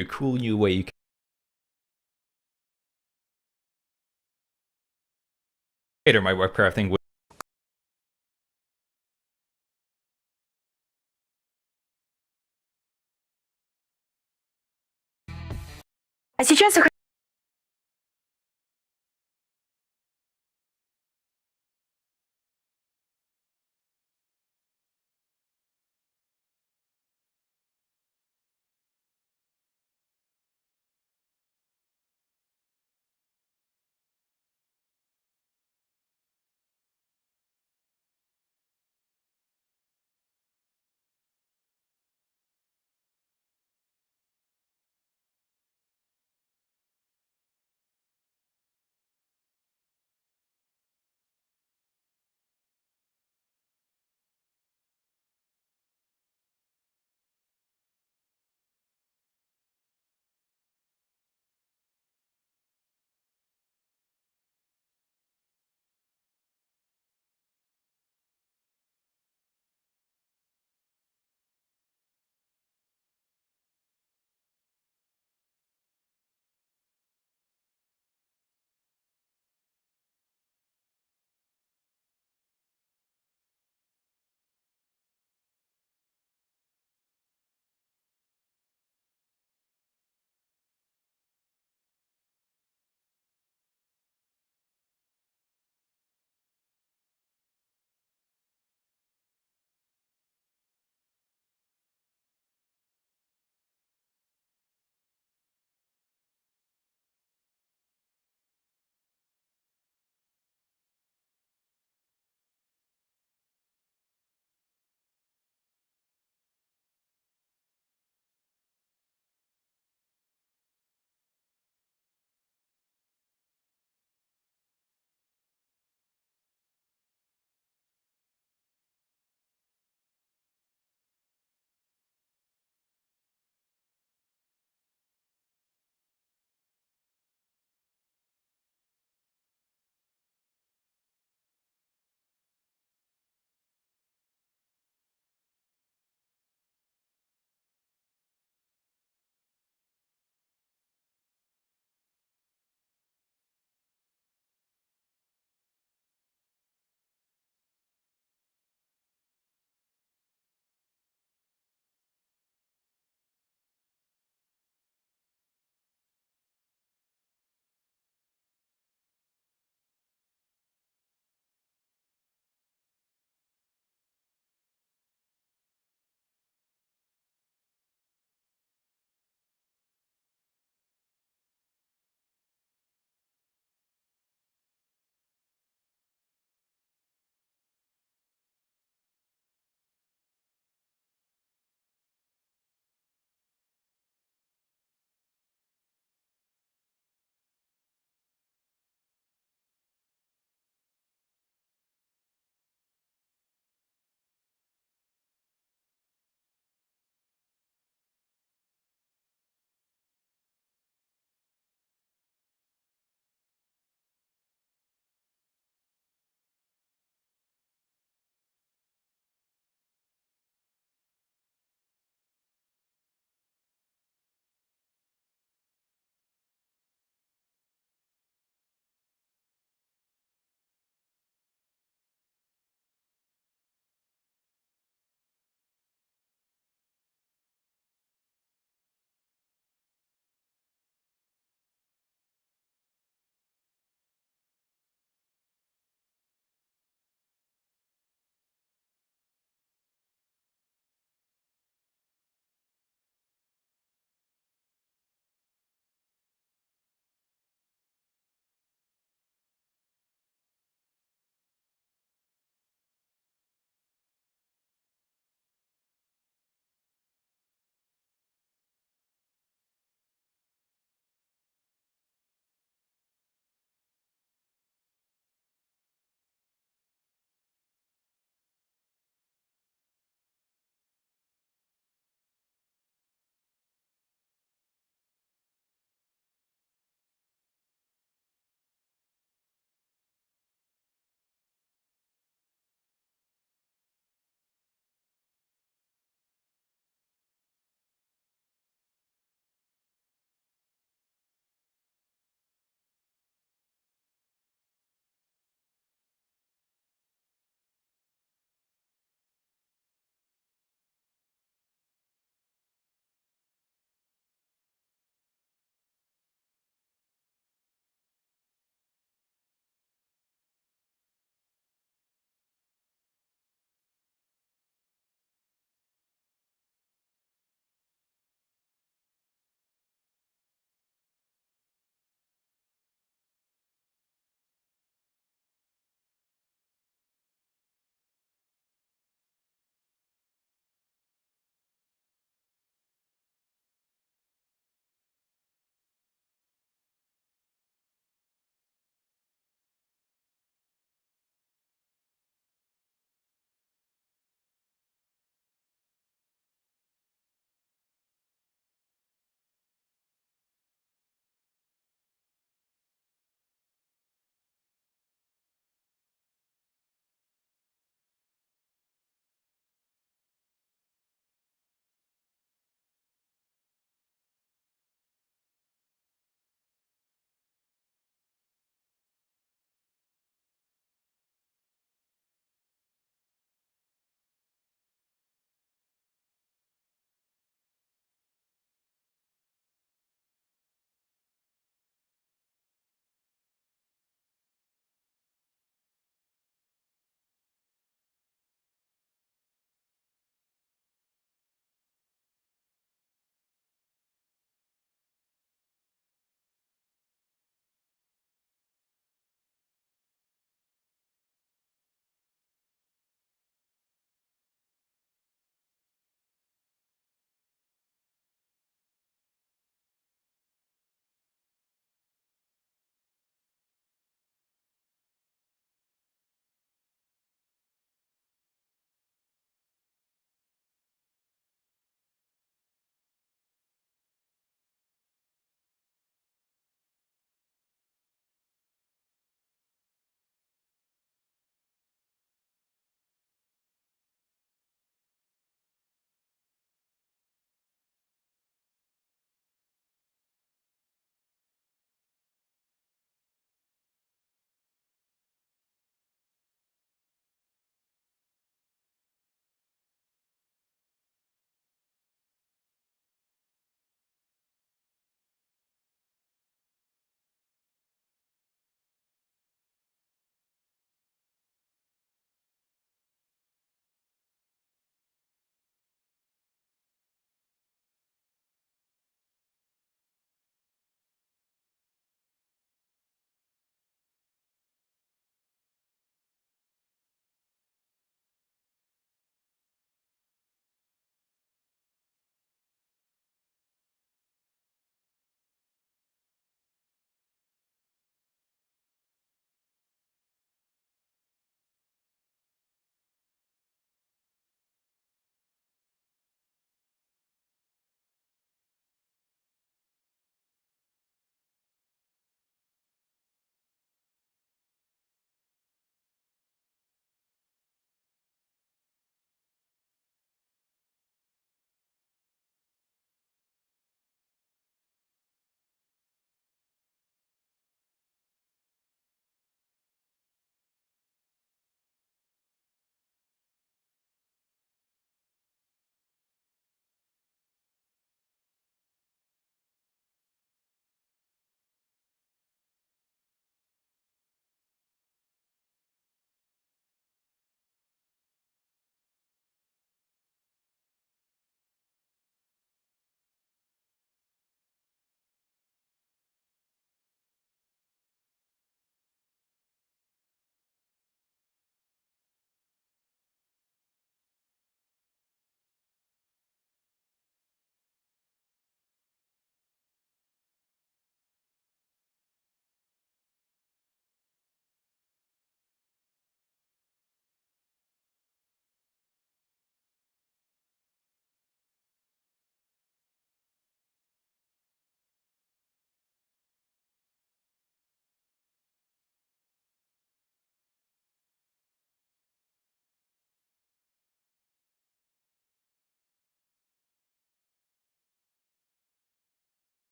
a cool new way you can cater my web crafting. А сейчас я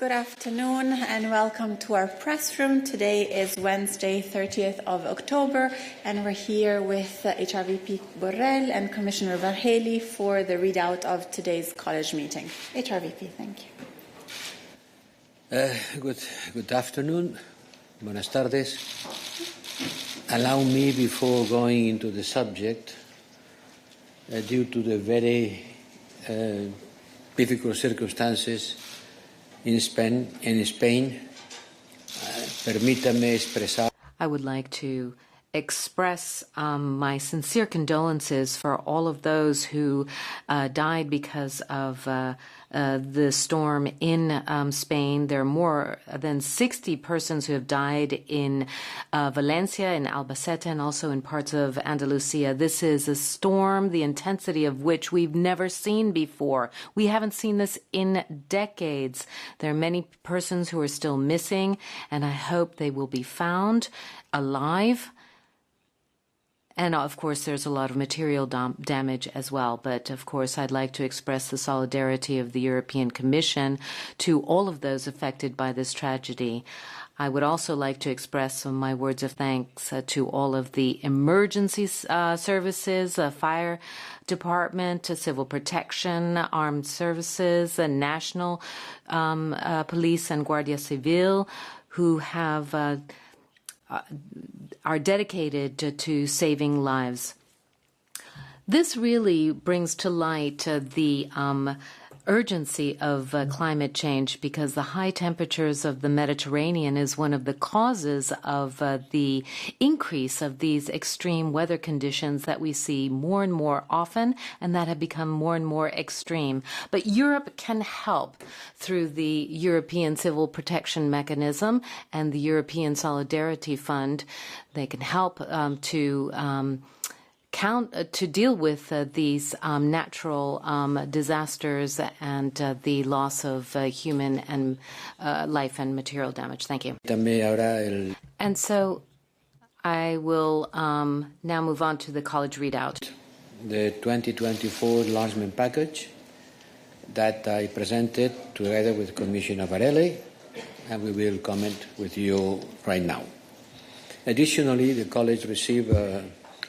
Good afternoon and welcome to our press room. Today is Wednesday, 30th of October, and we're here with HRVP Borrell and Commissioner Varhelyi for the readout of today's college meeting. HRVP, thank you. Good afternoon. Buenas tardes. Allow me, before going into the subject, due to the very difficult circumstances in Spain, permítame expresar. I would like to express my sincere condolences for all of those who died because of the storm in Spain. There are more than 60 persons who have died in Valencia, in Albacete, and also in parts of Andalusia. This is a storm, the intensity of which we've never seen before. We haven't seen this in decades. There are many persons who are still missing, and I hope they will be found alive. And, of course, there's a lot of material damage as well. But, of course, I'd like to express the solidarity of the European Commission to all of those affected by this tragedy. I would also like to express my words of thanks to all of the emergency services, fire department, civil protection, armed services, national police and Guardia Civil, who have are dedicated to saving lives. This really brings to light the urgency of climate change, because the high temperatures of the Mediterranean is one of the causes of the increase of these extreme weather conditions that we see more and more often and that have become more and more extreme. But Europe can help through the European Civil Protection Mechanism and the European Solidarity Fund. They can help to deal with these natural disasters and the loss of human and life and material damage. Thank you. And so I will now move on to the college readout. The 2024 enlargement package that I presented together with Commissioner Varhelyi, and we will comment with you right now. Additionally, the college received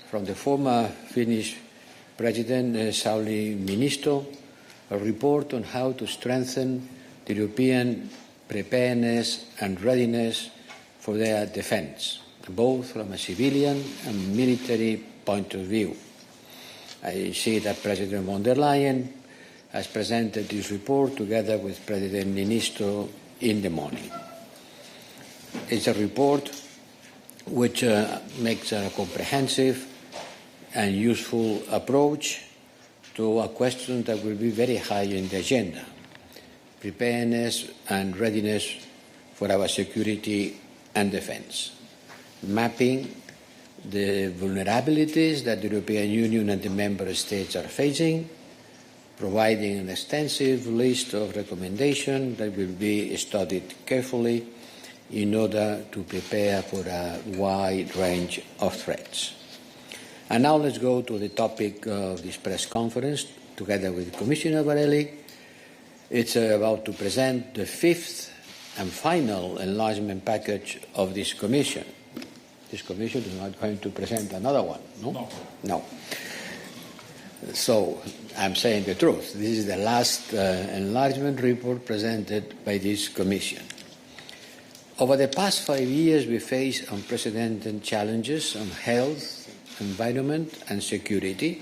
from the former Finnish President Sauli Niinisto a report on how to strengthen the European preparedness and readiness for their defence, both from a civilian and military point of view. I see that President von der Leyen has presented this report together with President Niinisto in the morning. It's a report which makes a comprehensive and useful approach to a question that will be very high in the agenda: preparedness and readiness for our security and defence, mapping the vulnerabilities that the European Union and the Member States are facing, providing an extensive list of recommendations that will be studied carefully in order to prepare for a wide range of threats. And now let's go to the topic of this press conference together with Commissioner Varhelyi. It's about to present the fifth and final enlargement package of this Commission. This Commission is not going to present another one, no? No. So I'm saying the truth. This is the last enlargement report presented by this Commission. Over the past 5 years, we faced unprecedented challenges on health, environment and security.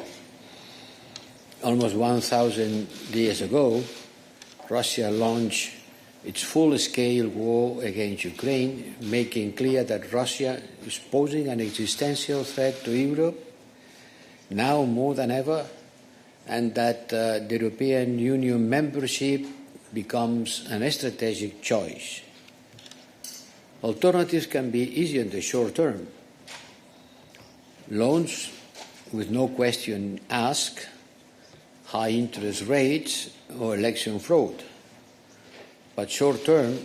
Almost 1,000 years ago, Russia launched its full-scale war against Ukraine, making clear that Russia is posing an existential threat to Europe now more than ever, and that the European Union membership becomes a strategic choice. Alternatives can be easy in the short term. Loans with no question asked, high interest rates or election fraud. But short term,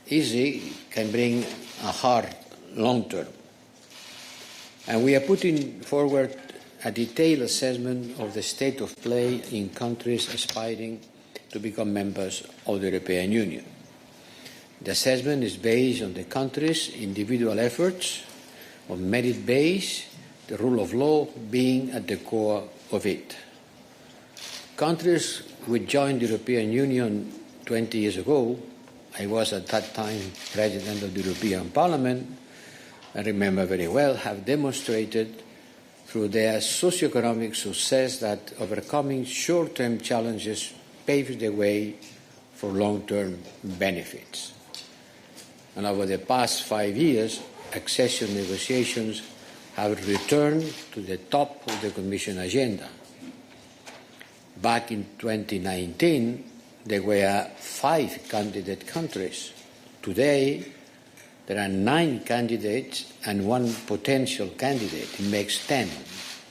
easy can bring a hard long term. And we are putting forward a detailed assessment of the state of play in countries aspiring to become members of the European Union. The assessment is based on the country's individual efforts, on merit base, the rule of law being at the core of it. Countries which joined the European Union 20 years ago, I was at that time President of the European Parliament, I remember very well, have demonstrated through their socio-economic success that overcoming short-term challenges paves the way for long-term benefits. And over the past 5 years, accession negotiations have returned to the top of the Commission agenda. Back in 2019, there were 5 candidate countries. Today, there are 9 candidates and 1 potential candidate. It makes 10,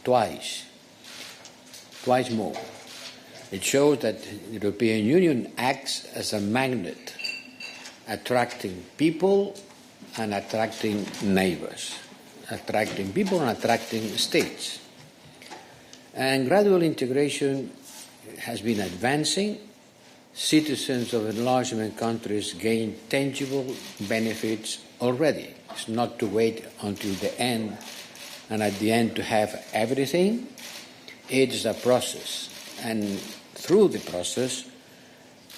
twice more. It shows that the European Union acts as a magnet, attracting people and attracting neighbors, attracting people and attracting states. And gradual integration has been advancing. Citizens of enlargement countries gain tangible benefits already. It's not to wait until the end and at the end to have everything. It's a process. And through the process,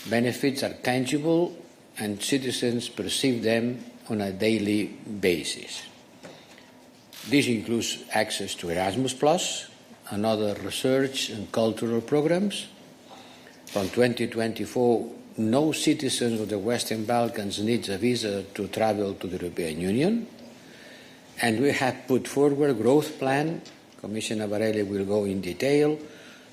benefits are tangible and citizens perceive them on a daily basis. This includes access to Erasmus+ and other research and cultural programs. From 2024, no citizen of the Western Balkans needs a visa to travel to the European Union. And we have put forward a growth plan. Commissioner Varela will go in detail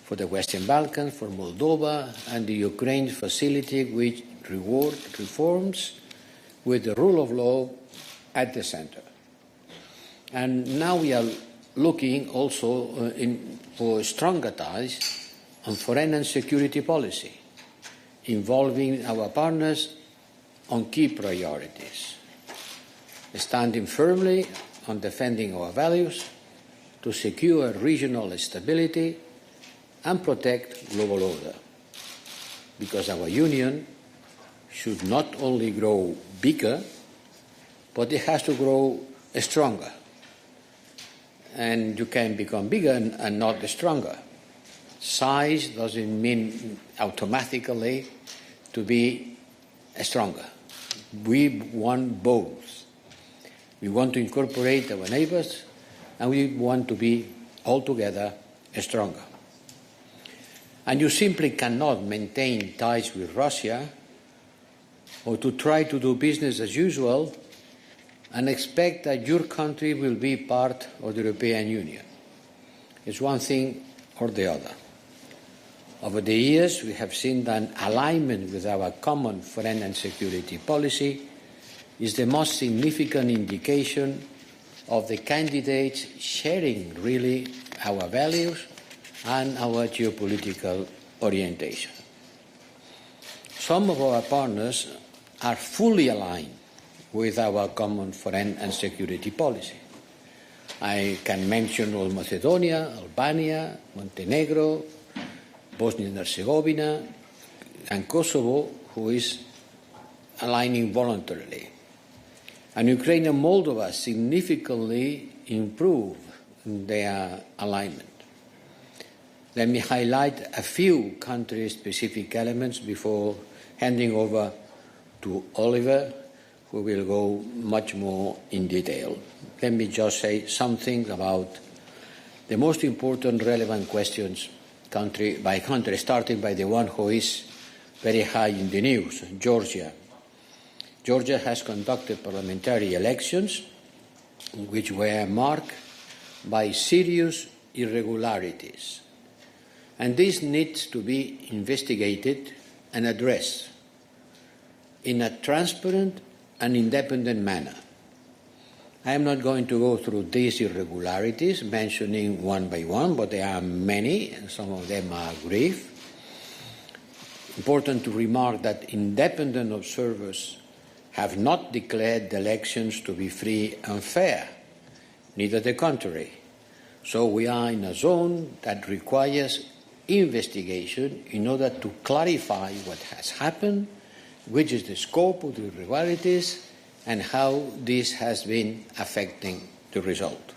for the Western Balkans, for Moldova, and the Ukraine facility, which reward reforms with the rule of law at the center. And now we are looking also for stronger ties on foreign and security policy, involving our partners on key priorities, standing firmly on defending our values to secure regional stability and protect global order, because our union should not only grow bigger, but it has to grow stronger. And you can become bigger and not stronger. Size doesn't mean automatically to be stronger. We want both. We want to incorporate our neighbors, and we want to be altogether stronger. And you simply cannot maintain ties with Russia or to try to do business as usual and expect that your country will be part of the European Union. It's one thing or the other. Over the years, we have seen that alignment with our common foreign and security policy is the most significant indication of the candidates sharing really our values and our geopolitical orientation. Some of our partners are fully aligned with our common foreign and security policy. I can mention all Macedonia, Albania, Montenegro, Bosnia and Herzegovina, and Kosovo, who is aligning voluntarily. And Ukraine and Moldova significantly improve their alignment. Let me highlight a few country-specific elements before handing over to Oliver, who will go much more in detail. Let me just say something about the most important relevant questions country by country, starting by the one who is very high in the news, Georgia. Georgia has conducted parliamentary elections which were marked by serious irregularities. And this needs to be investigated and addressed in a transparent and independent manner. I am not going to go through these irregularities, mentioning one by one, but there are many, and some of them are grave. Important to remark that independent observers have not declared the elections to be free and fair, neither the contrary. So we are in a zone that requires investigation in order to clarify what has happened, which is the scope of the irregularities, and how this has been affecting the result.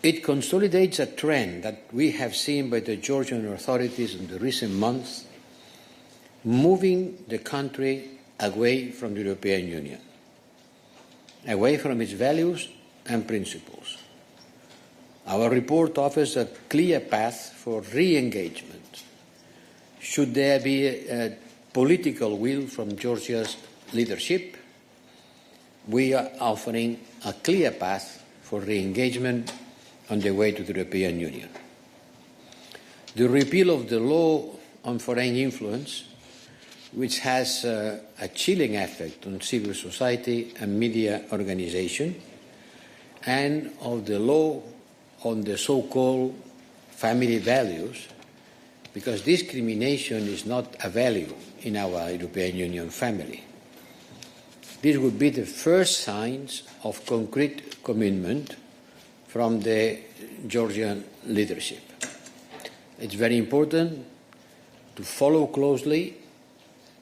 It consolidates a trend that we have seen by the Georgian authorities in the recent months, moving the country away from the European Union, away from its values and principles. Our report offers a clear path for re-engagement. Should there be a political will from Georgia's leadership, we are offering a clear path for re-engagement on the way to the European Union. The repeal of the law on foreign influence, which has a chilling effect on civil society and media organizations, and of the law on the so-called family values, because discrimination is not a value in our European Union family. This would be the first signs of concrete commitment from the Georgian leadership. It's very important to follow closely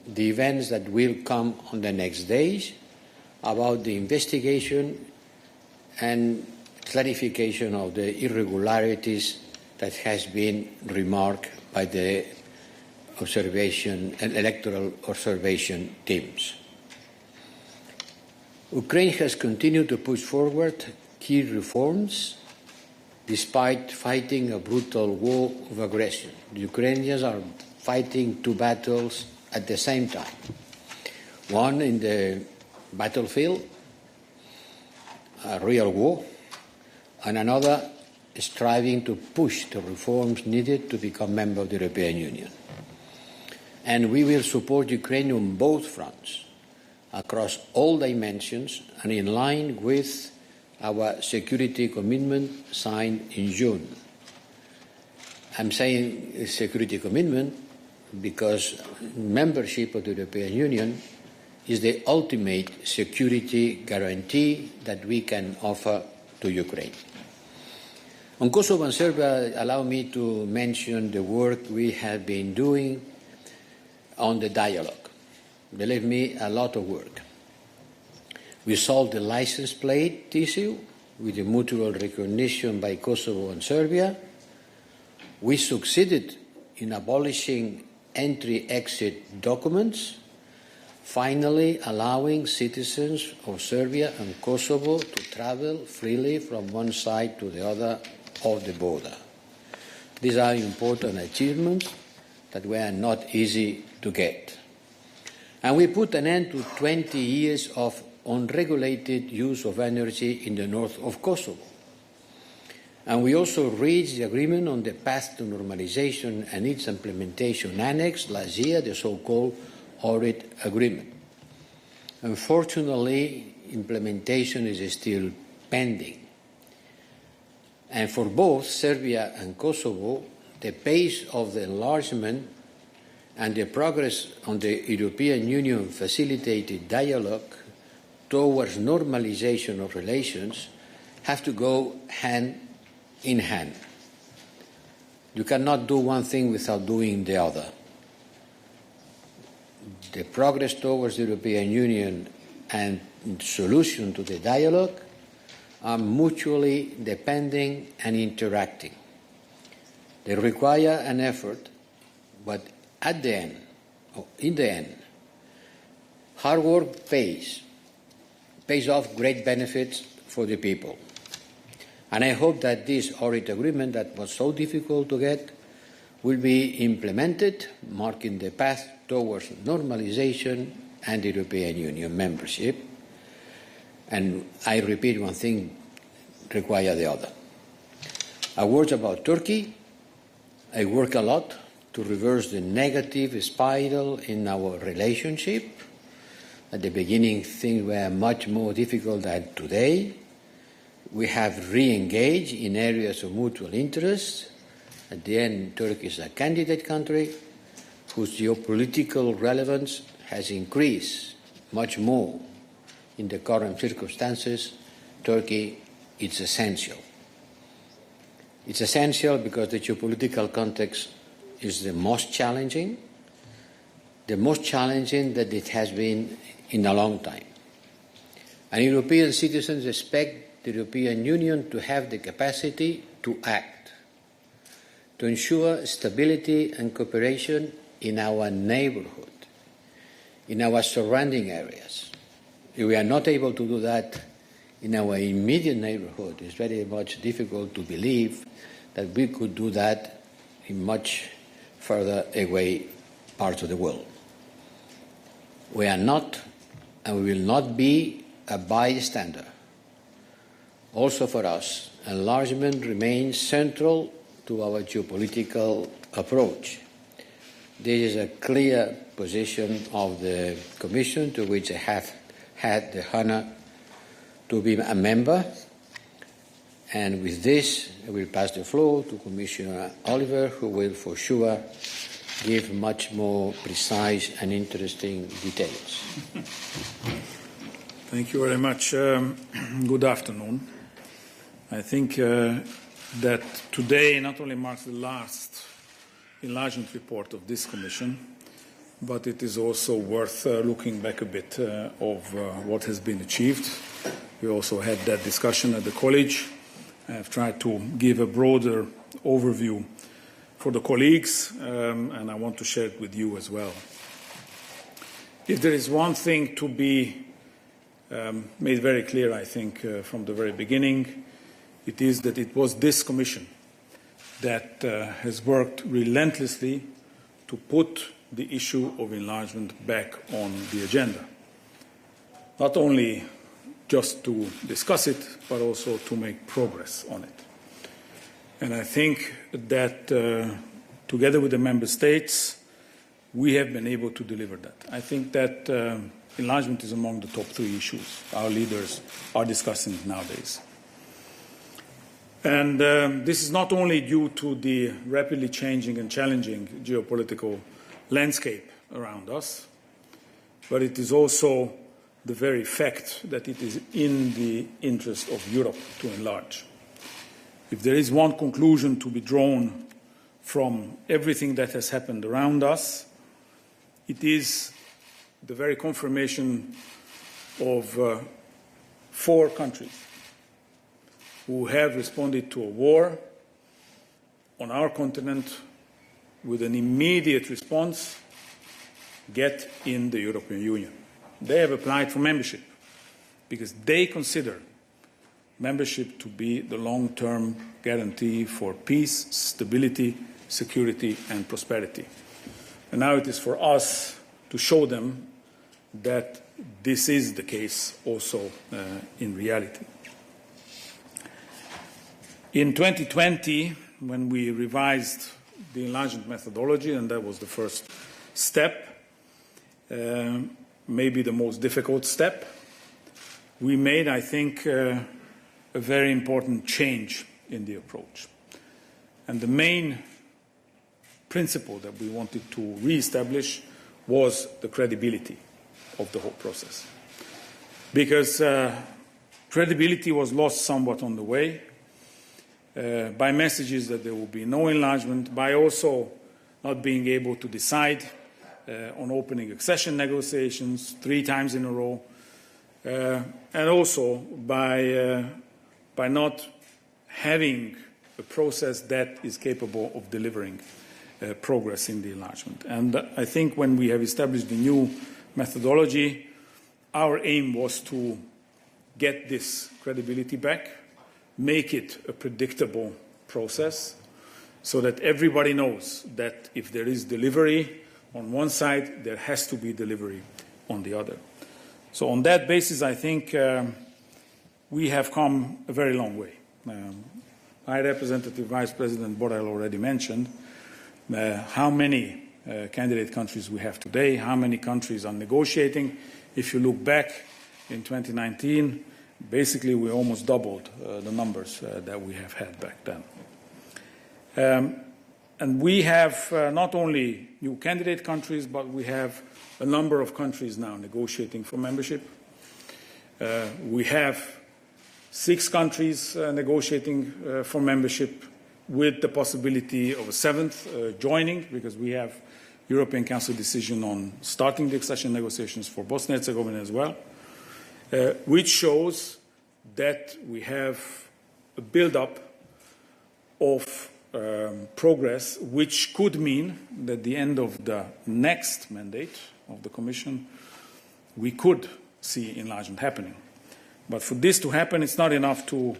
the events that will come on the next days about the investigation and clarification of the irregularities that has been remarked by the electoral observation teams. Ukraine has continued to push forward key reforms despite fighting a brutal war of aggression. The Ukrainians are fighting two battles at the same time. One in the battlefield, a real war, and another striving to push the reforms needed to become member of the European Union. And we will support Ukraine on both fronts, across all dimensions, and in line with our security commitment signed in June. I'm saying security commitment because membership of the European Union is the ultimate security guarantee that we can offer to Ukraine. On Kosovo and Serbia, allow me to mention the work we have been doing on the dialogue. Believe me, a lot of work. We solved the license plate issue with the mutual recognition by Kosovo and Serbia. We succeeded in abolishing entry-exit documents, finally allowing citizens of Serbia and Kosovo to travel freely from one side to the other of the border. These are important achievements that were not easy to get. And we put an end to 20 years of unregulated use of energy in the north of Kosovo. And we also reached the agreement on the path to normalization and its implementation annex last year, the so-called Ohrid Agreement. Unfortunately, implementation is still pending. And for both Serbia and Kosovo, the pace of the enlargement and the progress on the European Union facilitated dialogue towards normalization of relations have to go hand in hand. You cannot do one thing without doing the other. The progress towards the European Union and solution to the dialogue are mutually depending and interacting. They require an effort, but in the end, hard work pays off great benefits for the people. And I hope that this Ohrid Agreement that was so difficult to get will be implemented, marking the path towards normalization and the European Union membership. And I repeat, one thing requires the other. A word about Turkey. I work a lot to reverse the negative spiral in our relationship. At the beginning, things were much more difficult than today. We have re-engaged in areas of mutual interest. At the end, Turkey is a candidate country whose geopolitical relevance has increased much more. In the current circumstances, Turkey is essential. It's essential because the geopolitical context is the most challenging that it has been in a long time. And European citizens expect the European Union to have the capacity to act, to ensure stability and cooperation in our neighborhood, in our surrounding areas. If we are not able to do that in our immediate neighborhood, it's very much difficult to believe that we could do that in much further away parts of the world. We are not, and we will not be, a bystander. Also for us, enlargement remains central to our geopolitical approach. This is a clear position of the Commission, to which I have had the honour to be a member. And with this, I will pass the floor to Commissioner Oliver, who will for sure give much more precise and interesting details. Thank you very much. Good afternoon. I think that today not only marks the last enlargement report of this Commission, but it is also worth looking back a bit of what has been achieved. We also had that discussion at the College. I have tried to give a broader overview for the colleagues, and I want to share it with you as well. If there is one thing to be made very clear, I think, from the very beginning, it is that it was this Commission that has worked relentlessly to put the issue of enlargement back on the agenda. Not only just to discuss it, but also to make progress on it. And I think that together with the Member States, we have been able to deliver that. I think that enlargement is among the top 3 issues our leaders are discussing nowadays. And this is not only due to the rapidly changing and challenging geopolitical landscape around us, but it is also the very fact that it is in the interest of Europe to enlarge. If there is one conclusion to be drawn from everything that has happened around us, it is the very confirmation of 4 countries who have responded to a war on our continent with an immediate response: get in the European Union. They have applied for membership because they consider membership to be the long-term guarantee for peace, stability, security and prosperity. And now it is for us to show them that this is the case also in reality. In 2020, when we revised the enlargement methodology, and that was the first step, maybe the most difficult step, we made, I think, a very important change in the approach. And the main principle that we wanted to re-establish was the credibility of the whole process. Because credibility was lost somewhat on the way by messages that there will be no enlargement, by also not being able to decide on opening accession negotiations 3 times in a row, and also by not having a process that is capable of delivering progress in the enlargement. And I think when we have established the new methodology, our aim was to get this credibility back, make it a predictable process, so that everybody knows that if there is delivery on one side, there has to be delivery on the other. So on that basis, I think we have come a very long way. High Representative Vice President Borrell already mentioned how many candidate countries we have today, how many countries are negotiating. If you look back in 2019, basically we almost doubled the numbers that we have had back then. And we have not only new candidate countries, but we have a number of countries now negotiating for membership. We have 6 countries negotiating for membership, with the possibility of a seventh joining, because we have European Council decision on starting the accession negotiations for Bosnia and Herzegovina as well, which shows that we have a build-up of progress, which could mean that at the end of the next mandate of the Commission, we could see enlargement happening. But for this to happen, it's not enough to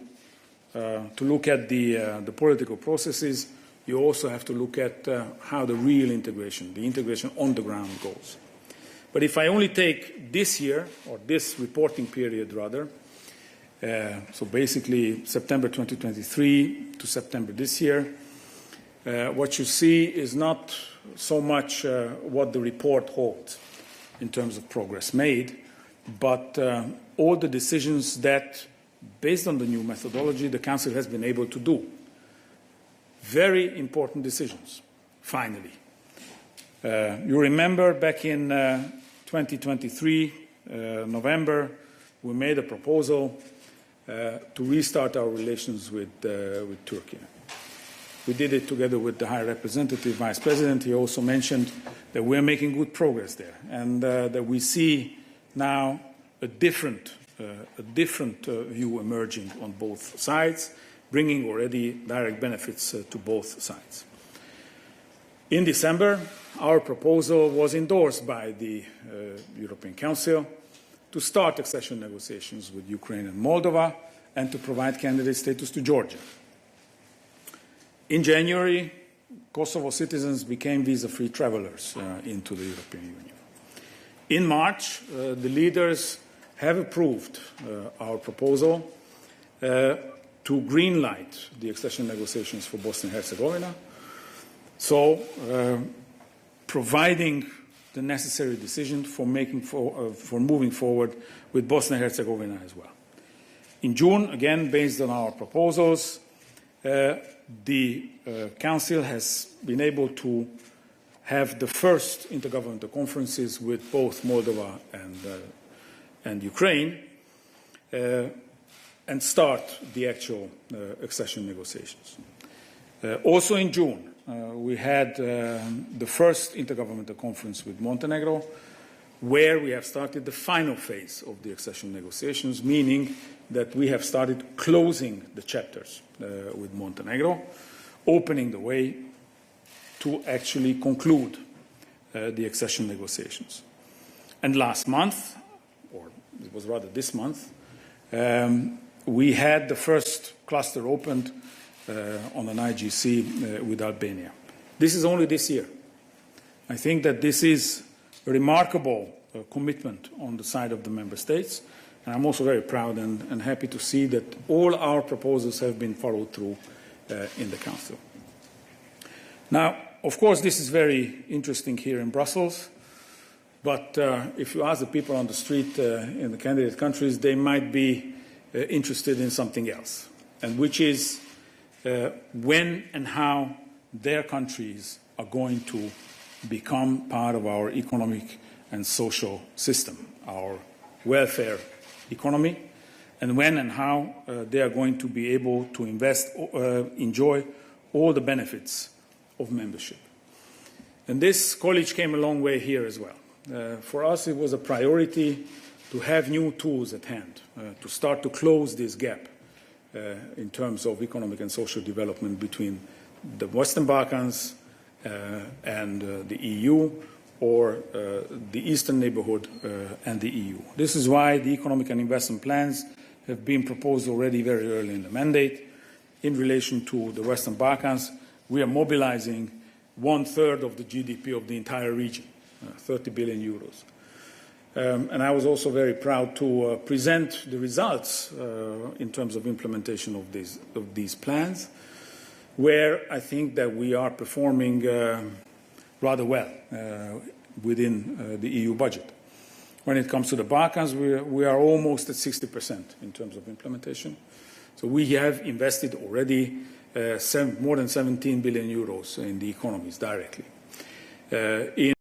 look at the political processes. You also have to look at how the real integration, the integration on the ground goes. But if I only take this year, or this reporting period rather, so basically September 2023 to September this year, what you see is not so much what the report holds in terms of progress made, but all the decisions that, based on the new methodology, the Council has been able to do. Very important decisions, finally. You remember back in 2023, November, we made a proposal to restart our relations with Turkey. We did it together with the High Representative Vice President. He also mentioned that we are making good progress there, and that we see now a different view emerging on both sides, bringing already direct benefits to both sides. In December, our proposal was endorsed by the European Council to start accession negotiations with Ukraine and Moldova and to provide candidate status to Georgia. In January, Kosovo citizens became visa-free travelers into the European Union. In March, the leaders have approved our proposal to greenlight the accession negotiations for Bosnia and Herzegovina, so providing the necessary decision for moving forward with Bosnia and Herzegovina as well. In June, again, based on our proposals, the Council has been able to have the first intergovernmental conferences with both Moldova and Ukraine, and start the actual accession negotiations. Also in June, we had the first intergovernmental conference with Montenegro, where we have started the final phase of the accession negotiations, meaning that we have started closing the chapters with Montenegro, opening the way to actually conclude the accession negotiations. And last month, or it was rather this month, we had the first cluster opened on an IGC with Albania. This is only this year. I think that this is a remarkable commitment on the side of the member states, and I'm also very proud and happy to see that all our proposals have been followed through in the Council. Now, of course, this is very interesting here in Brussels, but if you ask the people on the street in the candidate countries, they might be interested in something else, and which is when and how their countries are going to become part of our economic and social system, our welfare economy, and when and how they are going to be able to enjoy all the benefits of membership. And this college came a long way here as well. For us, it was a priority to have new tools at hand, to start to close this gap in terms of economic and social development between the Western Balkans and the EU, or the Eastern neighborhood and the EU. This is why the economic and investment plans have been proposed already very early in the mandate. In relation to the Western Balkans, we are mobilizing 1/3 of the GDP of the entire region, 30 billion euros. And I was also very proud to present the results in terms of implementation of these plans, where I think that we are performing rather well within the EU budget. When it comes to the Balkans, we are almost at 60% in terms of implementation. So we have invested already more than 17 billion euros in the economies directly. In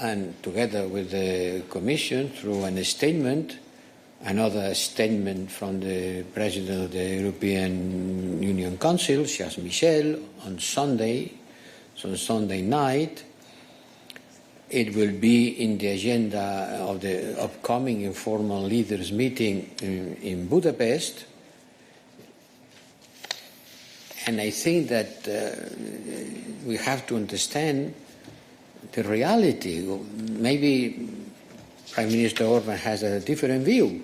and together with the Commission through a statement, another statement from the President of the European Union Council, Charles Michel, on Sunday night. It will be in the agenda of the upcoming informal leaders meeting in Budapest. And I think that we have to understand the reality. Maybe Prime Minister Orban has a different view.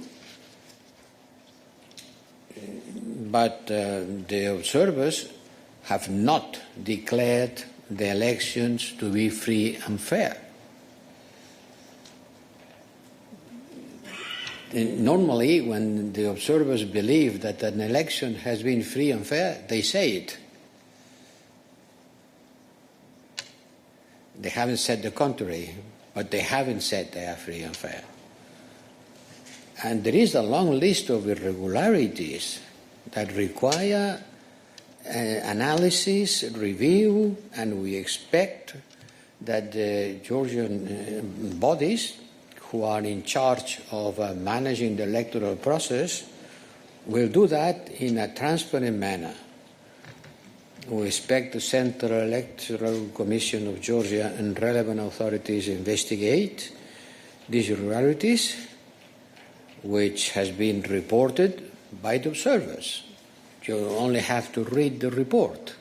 But the observers have not declared the elections to be free and fair. Normally, when the observers believe that an election has been free and fair, they say it. They haven't said the contrary, but they haven't said they are free and fair. And there is a long list of irregularities that require analysis, review, and we expect that the Georgian bodies who are in charge of managing the electoral process will do that in a transparent manner. We expect the Central Electoral Commission of Georgia and relevant authorities investigate these irregularities, which has been reported by the observers. You only have to read the report.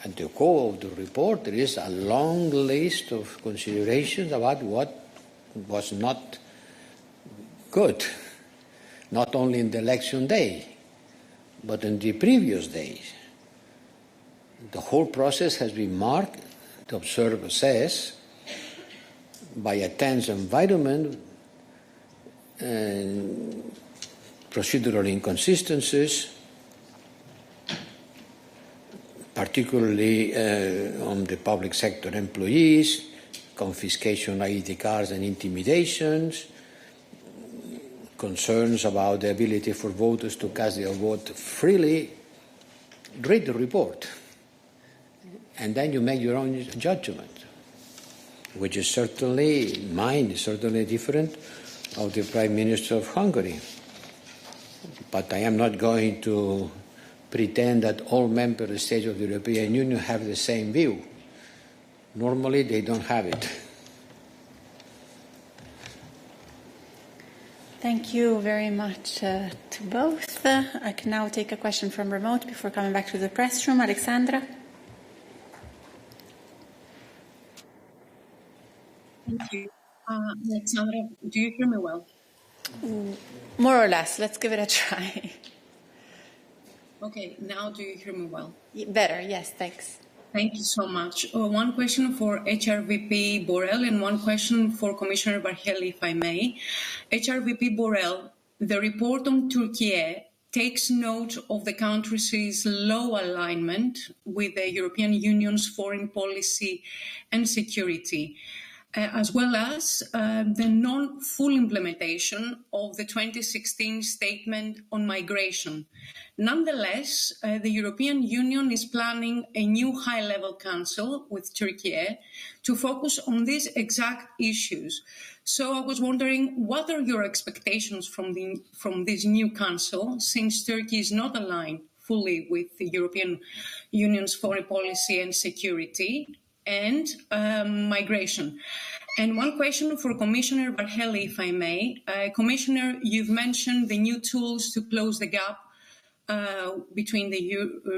At the core of the report, there is a long list of considerations about what was not good, not only in the election day, but in the previous days. The whole process has been marked, the observer says, by a tense environment and procedural inconsistencies, particularly on the public sector employees, confiscation of ID cards and intimidations, concerns about the ability for voters to cast their vote freely. Read the report, and then you make your own judgment, which is certainly, mine is certainly different of the Prime Minister of Hungary. But I am not going to pretend that all member states of the European Union have the same view. Normally, they don't have it. Thank you very much to both. I can now take a question from remote before coming back to the press room. Alexandra. Thank you. Alexandra, do you hear me well? More or less. Let's give it a try. Okay, now do you hear me well? Better, yes, thanks. Thank you so much. One question for HRVP Borrell and one question for Commissioner Varhelyi, if I may. HRVP Borrell, the report on Turkey takes note of the country's low alignment with the European Union's foreign policy and security, as well as the non-full implementation of the 2016 statement on migration. Nonetheless, the European Union is planning a new high-level council with Turkey to focus on these exact issues. So I was wondering, what are your expectations from this new council, since Turkey is not aligned fully with the European Union's foreign policy and security and migration? And one question for Commissioner Varhelyi, if I may. Commissioner, you've mentioned the new tools to close the gap between the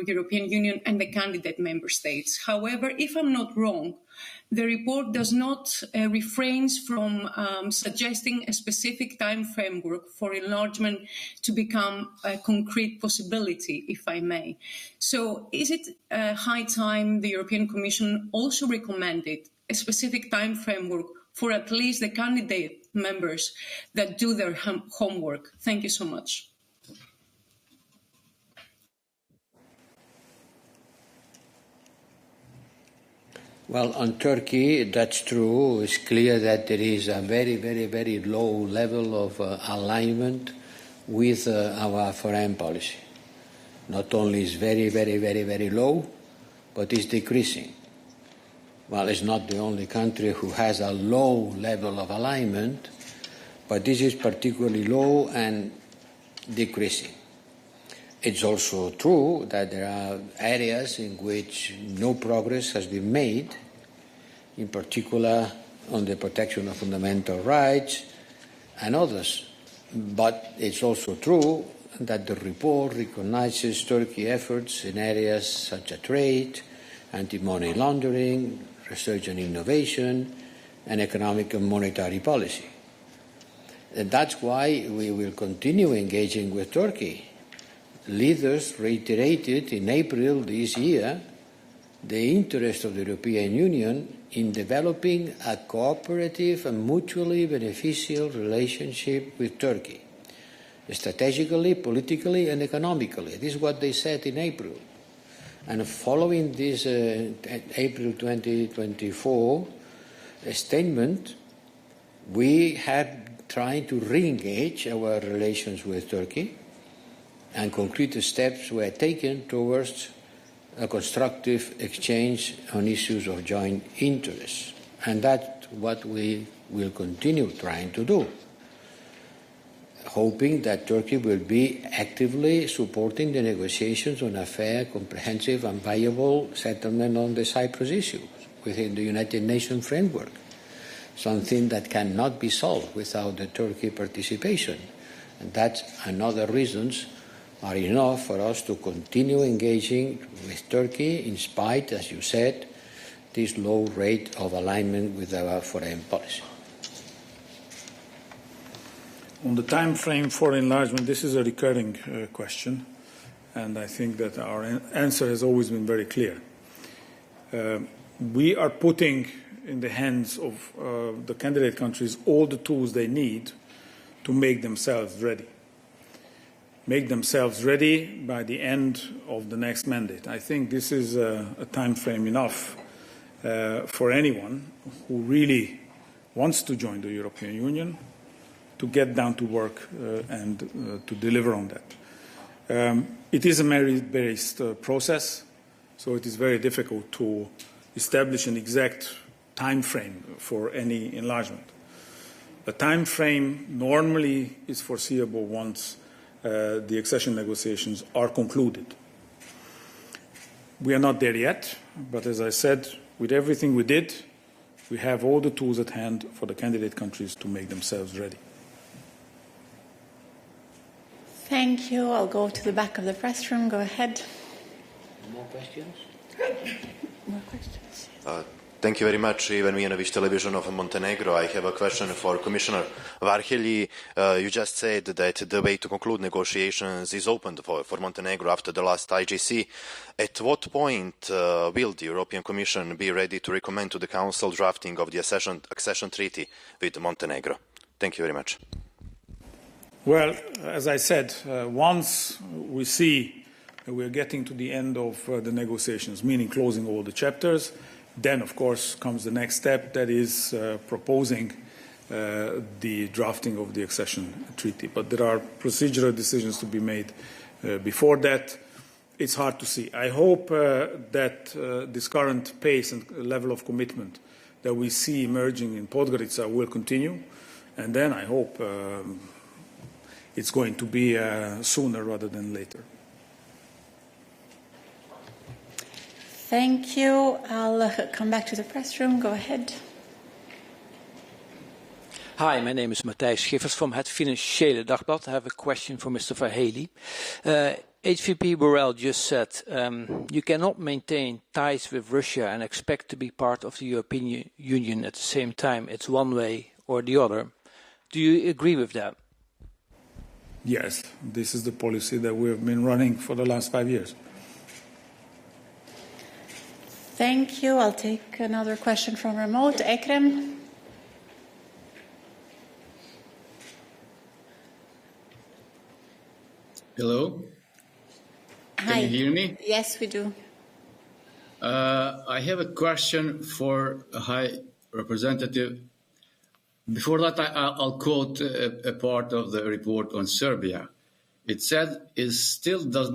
European Union and the candidate member states. However, if I'm not wrong, the report does not refrain from suggesting a specific time framework for enlargement to become a concrete possibility, if I may. So is it high time the European Commission also recommended a specific time framework for at least the candidate members that do their homework? Thank you so much. Well, on Turkey, that's true. It's clear that there is a very, very, very low level of alignment with our foreign policy. Not only is very, very, very, very low, but it's decreasing. well, it's not the only country who has a low level of alignment, but this is particularly low and decreasing. It's also true that there are areas in which no progress has been made, in particular on the protection of fundamental rights and others. But it's also true that the report recognizes Turkey's efforts in areas such as trade, anti-money laundering, research and innovation, and economic and monetary policy. And that's why we will continue engaging with Turkey. Leaders reiterated in April this year the interest of the European Union in developing a cooperative and mutually beneficial relationship with Turkey, strategically, politically, and economically. This is what they said in April. And following this April 2024 statement, we have tried to re-engage our relations with Turkey, and concrete steps were taken towards a constructive exchange on issues of joint interest. And that's what we will continue trying to do, hoping that Turkey will be actively supporting the negotiations on a fair, comprehensive and viable settlement on the Cyprus issue within the United Nations framework, something that cannot be solved without the Turkey participation. And that's another reasons are enough for us to continue engaging with Turkey in spite, as you said, this low rate of alignment with our foreign policy. On the time frame for enlargement, this is a recurring question, and I think that our answer has always been very clear. We are putting in the hands of the candidate countries all the tools they need to make themselves ready. Make themselves ready by the end of the next mandate. I think this is a time frame enough for anyone who really wants to join the European Union to get down to work and to deliver on that. It is a merit-based process, so it is very difficult to establish an exact time frame for any enlargement. A time frame normally is foreseeable once the accession negotiations are concluded. We are not there yet, but as I said, with everything we did, we have all the tools at hand for the candidate countries to make themselves ready. Thank you. I'll go to the back of the press room. Go ahead. More questions? More questions. Thank you very much, Ivan Mijanovic, Television of Montenegro. I have a question for Commissioner Varhelyi. You just said that the way to conclude negotiations is open for Montenegro after the last IGC. At what point will the European Commission be ready to recommend to the Council drafting of the accession treaty with Montenegro? Thank you very much. Well, as I said, once we see that we are getting to the end of the negotiations, meaning closing all the chapters, then, of course, comes the next step, that is proposing the drafting of the accession treaty. But there are procedural decisions to be made before that. It's hard to see. I hope that this current pace and level of commitment that we see emerging in Podgorica will continue, and then I hope it's going to be sooner rather than later. Thank you. I'll come back to the press room. Go ahead. Hi, my name is Matthijs Schiffers from Het Financiële Dagblad. I have a question for Mr. Varhelyi. HVP Borrell just said you cannot maintain ties with Russia and expect to be part of the European Union at the same time. It's one way or the other. Do you agree with that? Yes, this is the policy that we have been running for the last 5 years. Thank you. I'll take another question from remote. Ekrem. Hello. Hi. Can you hear me? Yes, we do. I have a question for a High Representative. Before that, I'll quote a part of the report on Serbia. It said it still does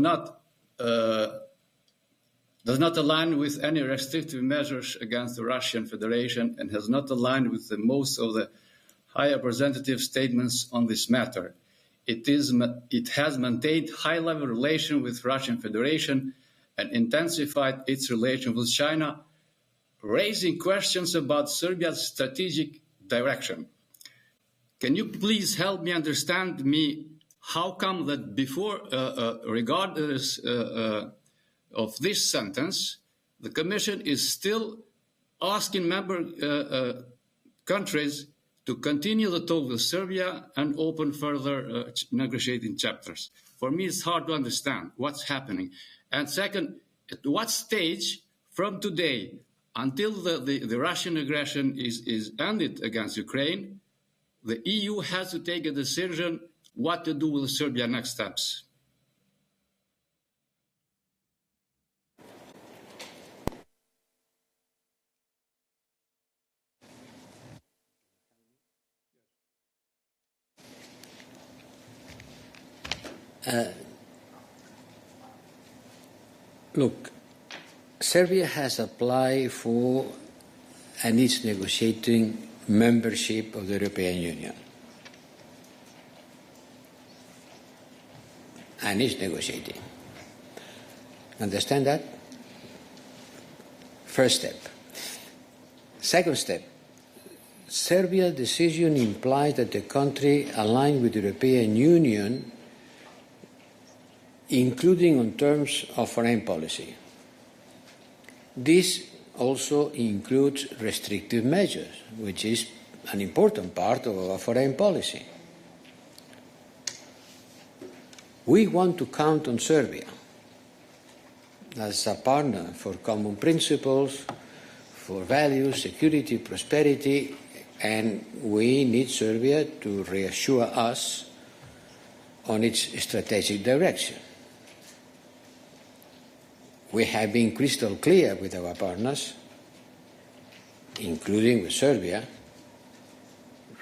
does not align with any restrictive measures against the Russian Federation and has not aligned with most of the High Representative statements on this matter. It has maintained high-level relations with Russian Federation and intensified its relations with China, raising questions about Serbia's strategic direction. Can you please help me understand how come that before, regardless of this sentence, the Commission is still asking member countries to continue the talk with Serbia and open further negotiating chapters? For me, it's hard to understand what's happening. And second, at what stage from today until the Russian aggression is ended against Ukraine, the EU has to take a decision what to do with Serbia next steps? Look, Serbia has applied for and is negotiating membership of the European Union. And is negotiating. Understand that? First step. Second step, Serbia's decision implies that the country aligned with the European Union, including on terms of foreign policy. This also includes restrictive measures, which is an important part of our foreign policy. We want to count on Serbia as a partner for common principles, for values, security, prosperity, and we need Serbia to reassure us on its strategic direction. We have been crystal clear with our partners, including with Serbia.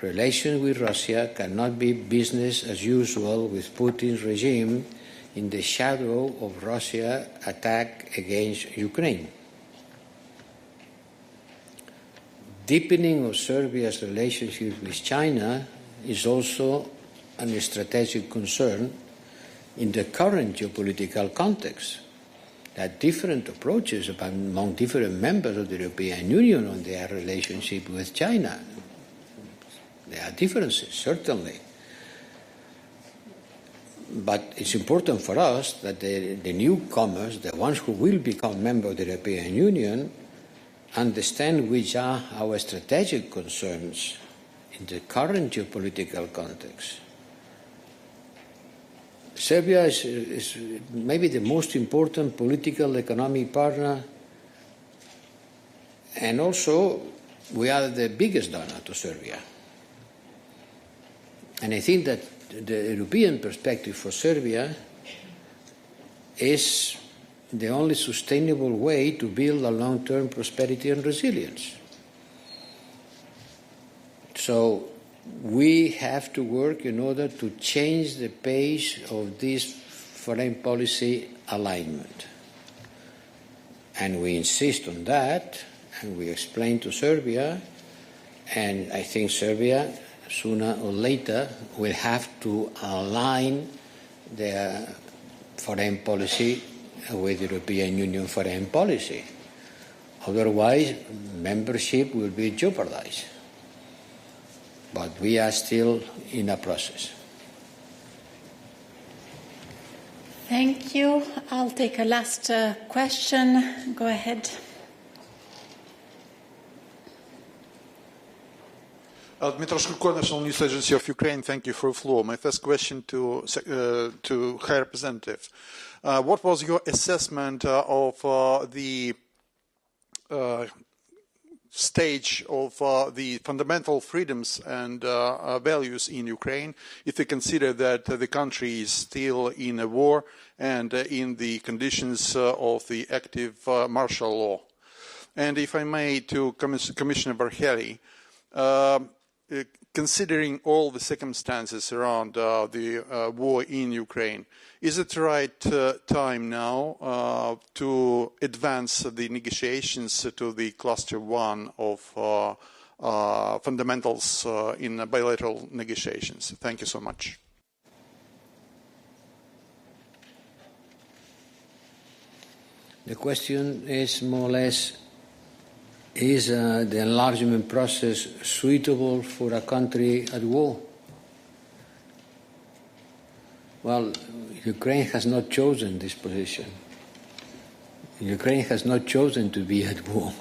Relations with Russia cannot be business as usual with Putin's regime in the shadow of Russia's attack against Ukraine. Deepening of Serbia's relationship with China is also a strategic concern in the current geopolitical context. There are different approaches among different members of the European Union on their relationship with China. There are differences, certainly. But it's important for us that the newcomers, the ones who will become members of the European Union, understand which are our strategic concerns in the current geopolitical context. Serbia is maybe the most important political economic partner, and also we are the biggest donor to Serbia. And I think that the European perspective for Serbia is the only sustainable way to build a long-term prosperity and resilience. So we have to work in order to change the pace of this foreign policy alignment. And we insist on that, and we explain to Serbia, and I think Serbia, sooner or later, will have to align their foreign policy with European Union foreign policy. Otherwise, membership will be jeopardized. But we are still in a process. Thank you. I'll take a last question. Go ahead. Dmitry Shkurko, National News Agency of Ukraine. Thank you for the floor. My first question to High Representative. What was your assessment of the stage of the fundamental freedoms and values in Ukraine, if you consider that the country is still in a war and in the conditions of the active martial law? And if I may, to Commissioner Varhelyi, considering all the circumstances around the war in Ukraine, is it the right time now to advance the negotiations to the cluster one of fundamentals in bilateral negotiations? Thank you so much. The question is more or less, is the enlargement process suitable for a country at war? Well, Ukraine has not chosen this position. Ukraine has not chosen to be at war.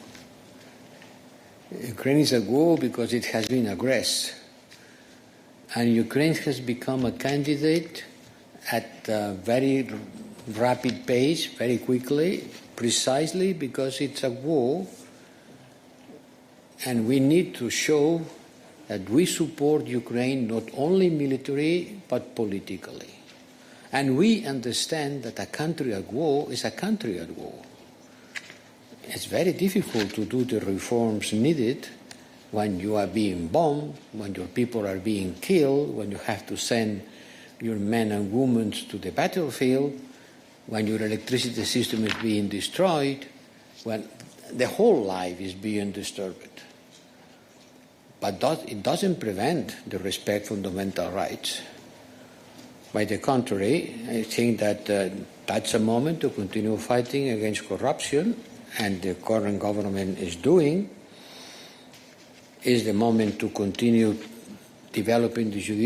Ukraine is at war because it has been aggressed. And Ukraine has become a candidate at a very rapid pace, very quickly, precisely because it's a war. And we need to show that we support Ukraine not only militarily, but politically. And we understand that a country at war is a country at war. It's very difficult to do the reforms needed when you are being bombed, when your people are being killed, when you have to send your men and women to the battlefield, when your electricity system is being destroyed, when the whole life is being disturbed. But it doesn't prevent the respect for fundamental rights. By the contrary, I think that that's a moment to continue fighting against corruption, and the current government is doing. Is the moment to continue developing the judicial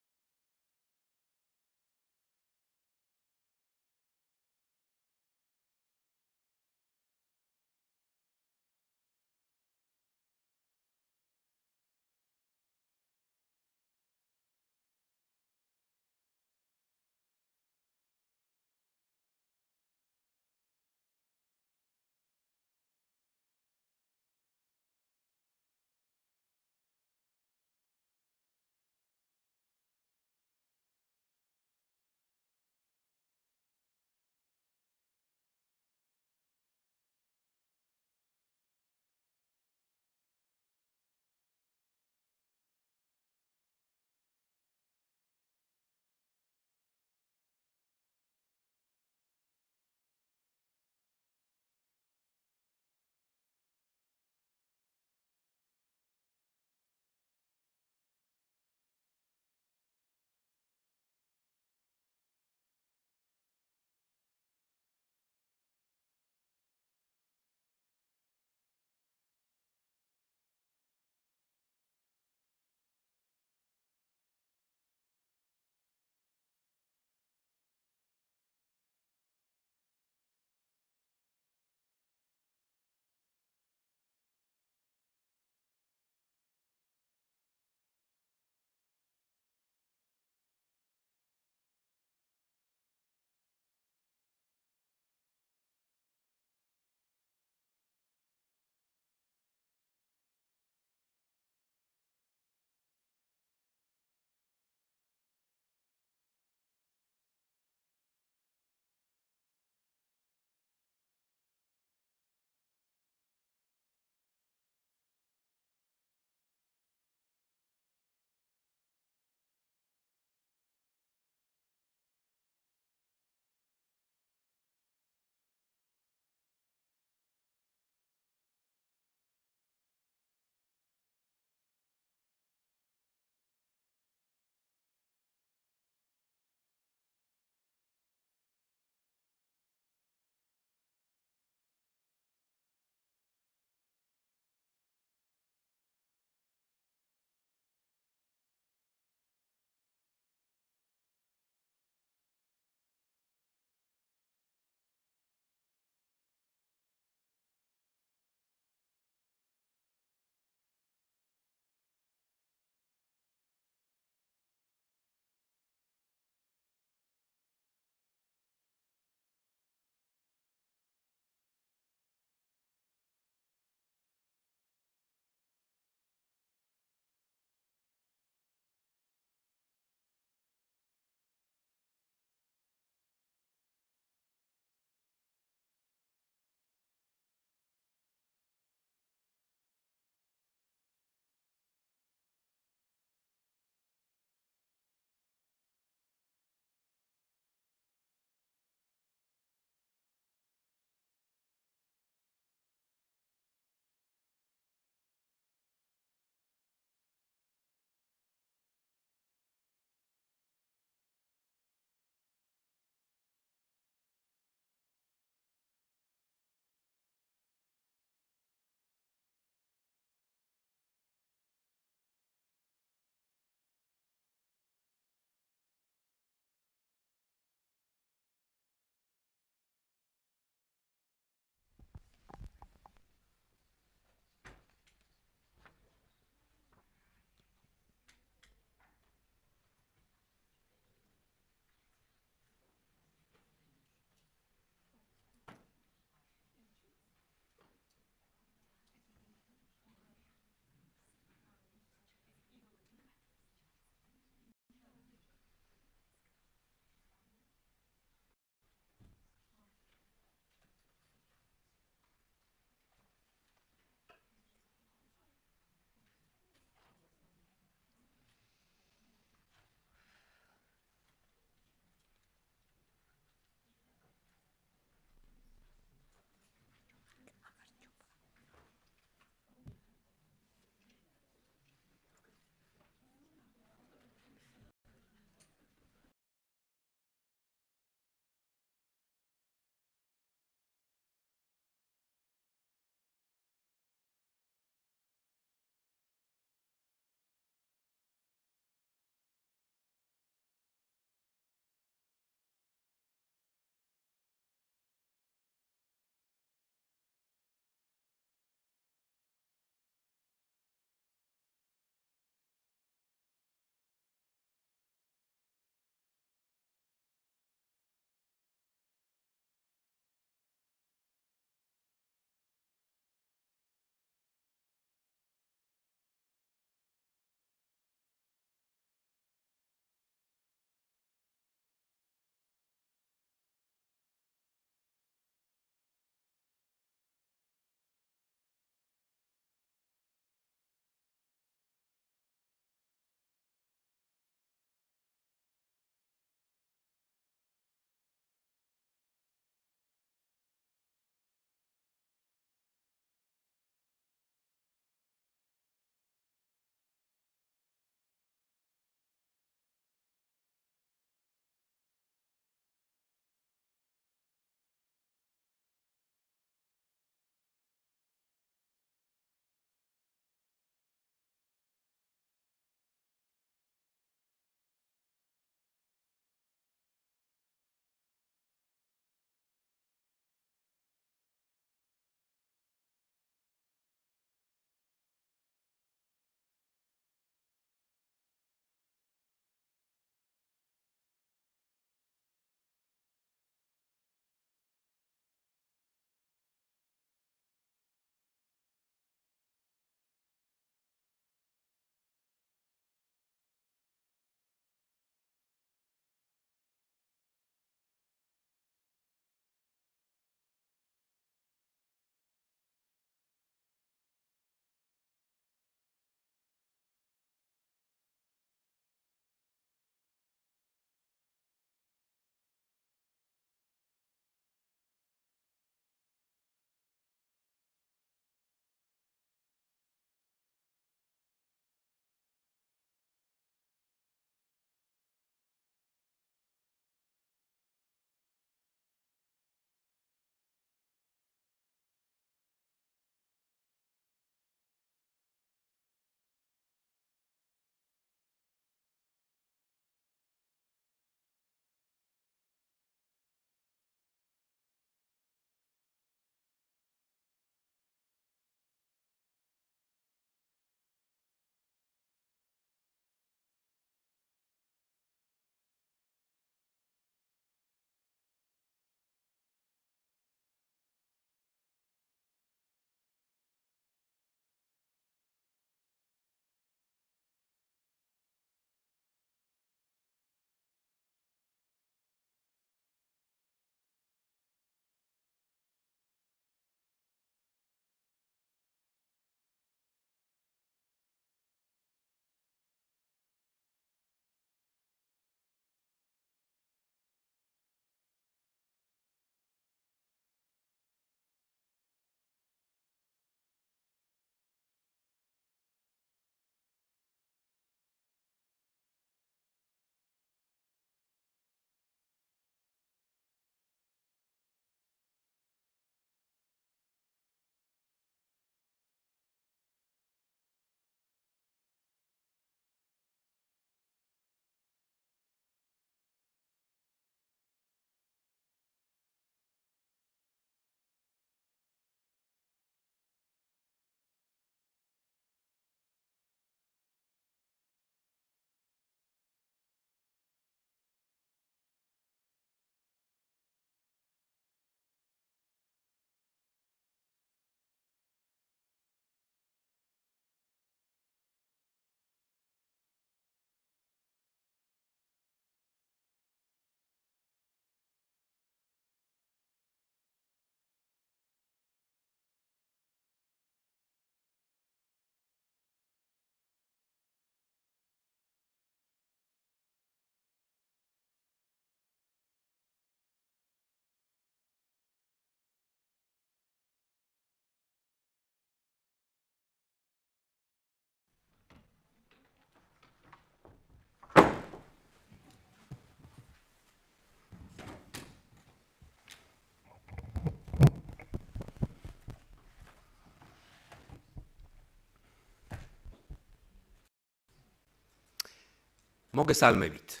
Mogesalmevit.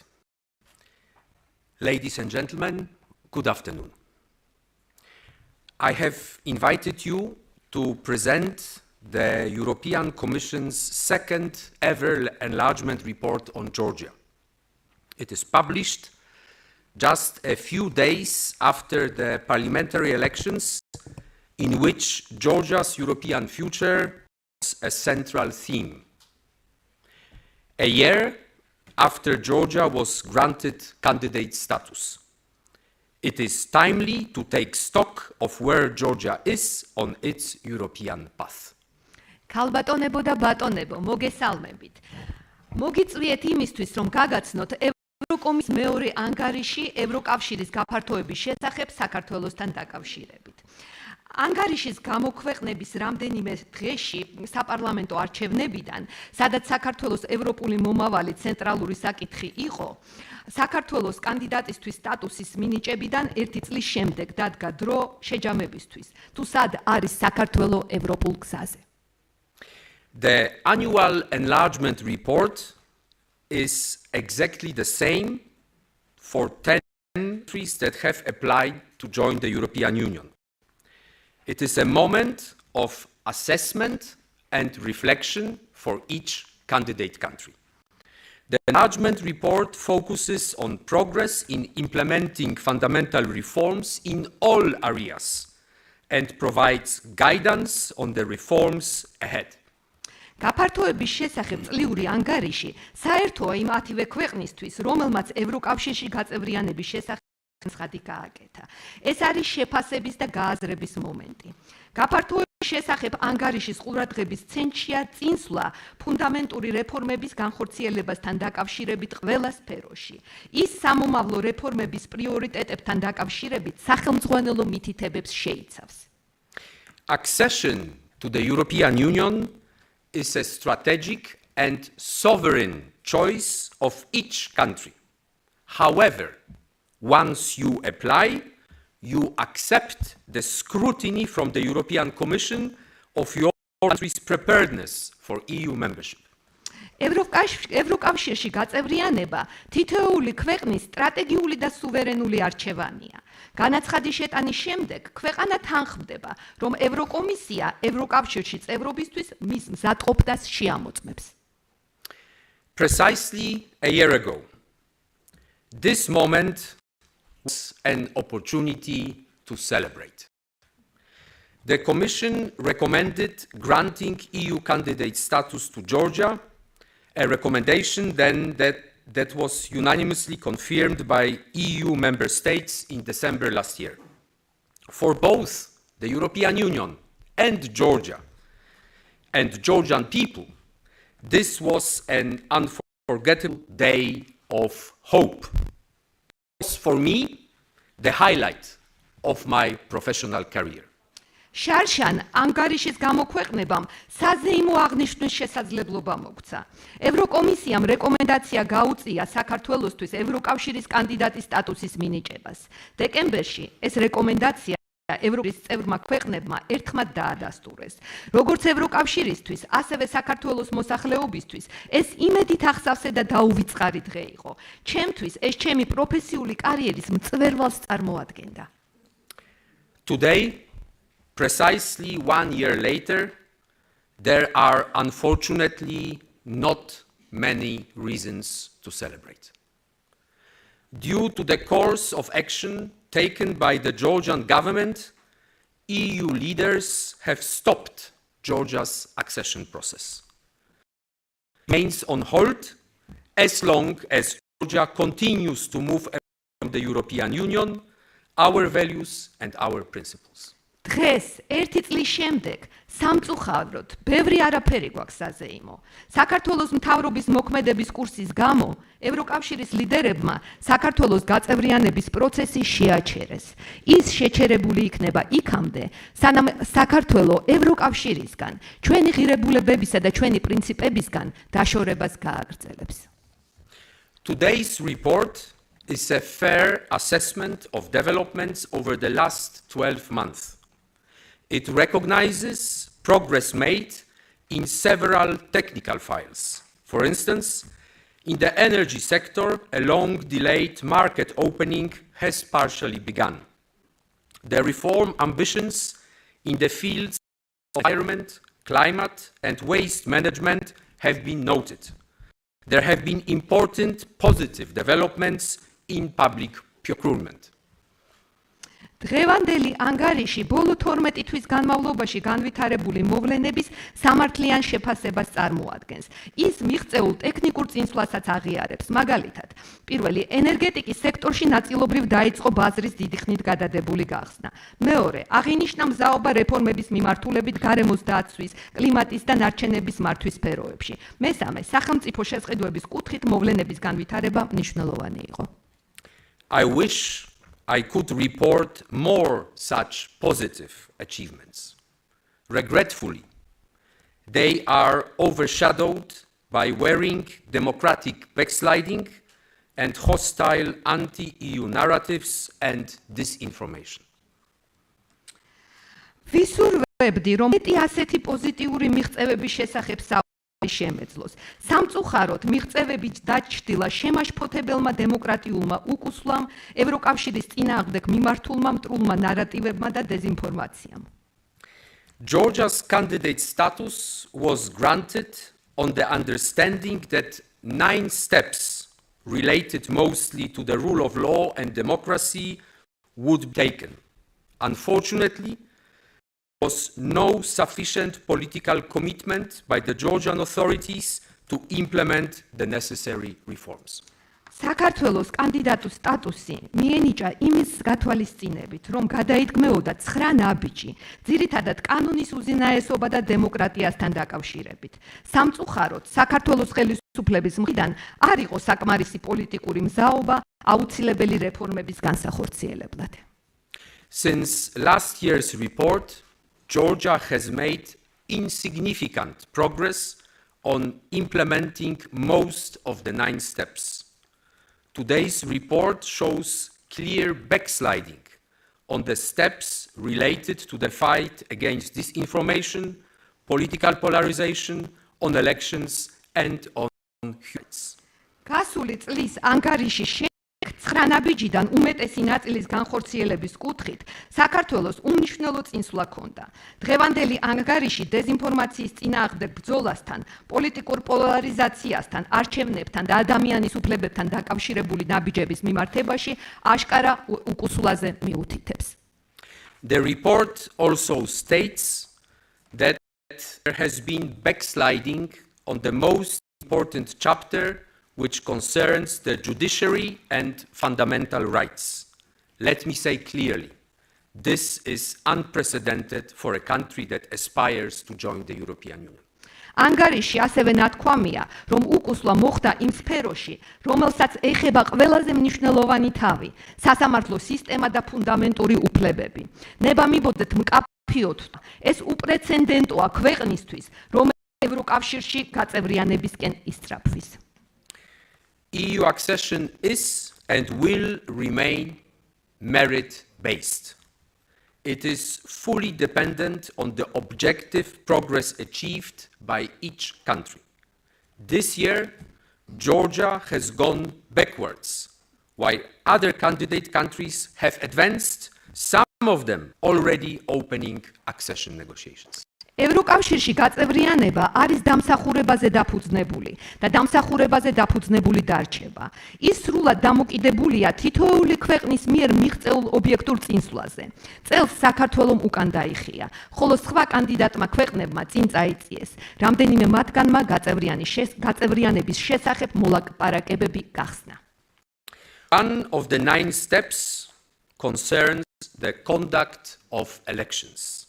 Ladies and gentlemen, good afternoon. I have invited you to present the European Commission's second ever enlargement report on Georgia. It is published just a few days after the parliamentary elections, in which Georgia's European future was a central theme. A year after Georgia was granted candidate status. It is timely to take stock of where Georgia is on its European path. ქალბატონებო და ბატონებო, მოგესალმებით. მოგიწვიეთ იმისთვის, რომ გაგაცნოთ ევროკომის მეორე ანგარიში ევროკავშირის გაფართოების შესახებ საქართველოსთან დაკავშირებით. ანგარიშის გამოქვეყნების რამდენიმე დღეში საპარლამენტო არჩევნებიდან, სადაც საქართველოს ევროპული მომავალი ცენტრალური საკითხი იყო, საქართველოს კანდიდატისთვის სტატუსის მინიჭებიდან 1 წლის შემდეგ დადგა დრო შეჯამებისთვის, თუ სად არის საქართველო ევროპულ გზაზე. The annual enlargement report is exactly the same for 10 countries that have applied to join the European Union. It is a moment of assessment and reflection for each candidate country. The enlargement report focuses on progress in implementing fundamental reforms in all areas and provides guidance on the reforms ahead. გაფართოების შესახებ წლიური ანგარიში საერთოა იმ ათივე ქვეყნისთვის, რომელმაც ევროკავშირში გაწევრიანების შესახებ ცხადი გააკეთა. ეს არის შეფასების და გააზრების მომენტი. გაფართოების შესახებ ანგარიშის ყურადღების ცენტრშია წინსვლა ფუნდამენტური რეფორმების განხორციელებასთან დაკავშირებით ყველა სფეროში. ის სამომავლო რეფორმების პრიორიტეტებთან დაკავშირებით სახელმძღვანელო მითითებებს შეიცავს. Accession to the European Union is a strategic and sovereign choice of each country. However, once you apply, you accept the scrutiny from the European Commission of your country's preparedness for EU membership. ევროკავშირში გაწევრიანება თითოეული ქვეყნის სტრატეგიული და სუვერენული არჩევანია. განაცხადის შეტანის შემდეგ ქვეყანა თანხმდება, რომ ევროკომისია ევროკავშირში წევრობისთვის მის მზადყოფას შეამოწმებს. Precisely a year ago, this moment was an opportunity to celebrate. The Commission recommended granting EU candidate status to Georgia, a recommendation then that was unanimously confirmed by EU member states in December last year. For both the European Union and Georgia and Georgian people, this was an unforgettable day of hope. It was for me the highlight of my professional career. შარშან ანგარიშის გამოქვეყნებამ საზეიმო აღნიშვნის შესაძლებლობა მოგცა. ევროკომისიამ რეკომენდაცია გაუწია საქართველოსთვის ევროკავშირის კანდიდატის სტატუსის მინიჭებას. დეკემბერში ეს რეკომენდაცია ევროპის წევრმა ქვეყნებმა ერთხმად დაადასტურეს. როგორც ევროკავშირისთვის, ასევე საქართველოს მოსახლეობისთვის ეს იმედით აღსავსე და დაუვიწყარი დღე იყო. ჩემთვის ეს ჩემი პროფესიული კარიერის მწვერვალს წარმოადგენდა. Today, precisely 1 year later, there are unfortunately not many reasons to celebrate. Due to the course of action taken by the Georgian government, EU leaders have stopped Georgia's accession process. It remains on hold as long as Georgia continues to move away from the European Union, our values and our principles. დღეს, 1 წლის შემდეგ, სამწუხაროდ, ბევრი არაფერი გვაქვს საზეიმო. საქართველოს მთავრობის მოქმედების კურსის გამო, ევროკავშირის ლიდერებმა საქართველოს გაწევრიანების პროცესი შეაჩერეს. ის შეჩერებული იქნება იქამდე, სანამ საქართველო ევროკავშირისგან, ჩვენი ღირებულებებისა და ჩვენი პრინციპებისგან დაშორებას გააგრძელებს. Today's report is a fair assessment of developments over the last 12 months. It recognizes progress made in several technical files. For instance, In the energy sector, a long-delayed market opening has partially begun. The reform ambitions in the fields of environment, climate, and waste management have been noted. There have been important positive developments in public procurement. დღევანდელი ანგარიში ბოლო 12 თვის განმავლობაში განვითარებული მოვლენების სამართლიან შეფასებას წარმოადგენს. ის მიღწეულ ტექნიკურ წინსვლასაც აღიარებს. მაგალითად, პირველი, ენერგეტიკის სექტორში ნაწილობრივ დაიწყო ბაზრის დიდი ხნით გადადებული გახსნა. მეორე, აღინიშნა მზაობა რეფორმების მიმართულებით გარემოს დაცვის, კლიმატის და ნარჩენების მართვის სფეროებში. მესამე, სახელმწიფო შესყიდვების კუთხით მოვლენების განვითარება მნიშვნელოვანი იყო. I wish I could report more such positive achievements. Regretfully, they are overshadowed by worrying democratic backsliding and hostile anti-EU narratives and disinformation. ვისურვებდი, რომ ასეთი პოზიტიური მიღწევების შესახებ შემეძლოს. სამწუხაროდ, მიღწევები დაჩრდილა შემაშფოთებელმა დემოკრატიულმა უკუსლამ, ევროკავშირის წინააღმდეგ მიმართულმა მტრულმა ნარატივებმა და დეზინფორმაციამ. Georgia's candidate status was granted on the understanding that 9 steps related mostly to the rule of law and democracy would be taken. Unfortunately, there was no sufficient political commitment by the Georgian authorities to implement the necessary reforms. საქართველოს კანდიდატის სტატუსი მიენიჭა იმის გათვალისწინებით, რომ გადაიდგმეოდა 9 ნაბიჯი, ძირითადად კანონის უზენაესობა და დემოკრატიასთან დაკავშირებით. სამწუხაროდ, საქართველოს ხელისუფლების მხრიდან არ იყო საკმარისი პოლიტიკური მზაობა აუცილებელი რეფორმების განსახორციელებლად. Since last year's report, Georgia has made insignificant progress on implementing most of the 9 steps. Today's report shows clear backsliding on the steps related to the fight against disinformation, political polarization, on elections, and on human rights. გასული წლის ანგარიში 9 ნაბიჯიდან უმეტესი ნაწილის განხორციელების კუთხით საქართველოს უმნიშვნელო წინსვლა ჰქონდა. დღევანდელი ანგარიში დეზინფორმაციის წინააღმდეგ ბრძოლასთან, პოლიტიკურ პოლარიზაციასთან, არჩევნებთან და ადამიანის უფლებებთან დაკავშირებული ნაბიჯების მიმართებაში აშკარა უკუსვლაზე მიუთითებს. The report also states that there has been backsliding on the most important chapter which concerns the judiciary and fundamental rights. Let me say clearly, this is unprecedented for a country that aspires to join the European Union. ანგარიში ასევე ნათქვამია, რომ უკუსლა მოხდა იმ სფეროში, რომელსაც ეხება ყველაზე მნიშვნელოვანი თავი, სასამართლო სისტემა და ფუნდამენტური უფლებები. ნება მიბოდეთ მკაფიოდ, ეს უპრეცედენტოა ქვეყნისთვის, რომელიც ევროკავშირში გაწევრიანებისკენ ისწრაფვის. EU accession is and will remain merit-based. It is fully dependent on the objective progress achieved by each country. This year, Georgia has gone backwards, while other candidate countries have advanced, some of them already opening accession negotiations. ევროკავშირში გაწევრიანება არის დამსახურებაზე დაფუძნებული და დამსახურებაზე დაფუძნებული დარჩება. ის სრულად დამოკიდებულია თითოეული ქვეყნის მიერ მიღწეულ ობიექტურ წინსვლაზე. წელს საქართველომ უკან დაიხია, ხოლო სხვა კანდიდატმა ქვეყნებმა წინ წაიწიეს. რამდენიმე მათგანმა გაწევრიანების შესახებ მოლაპარაკებები გახსნა. One of the 9 steps concerns the conduct of elections.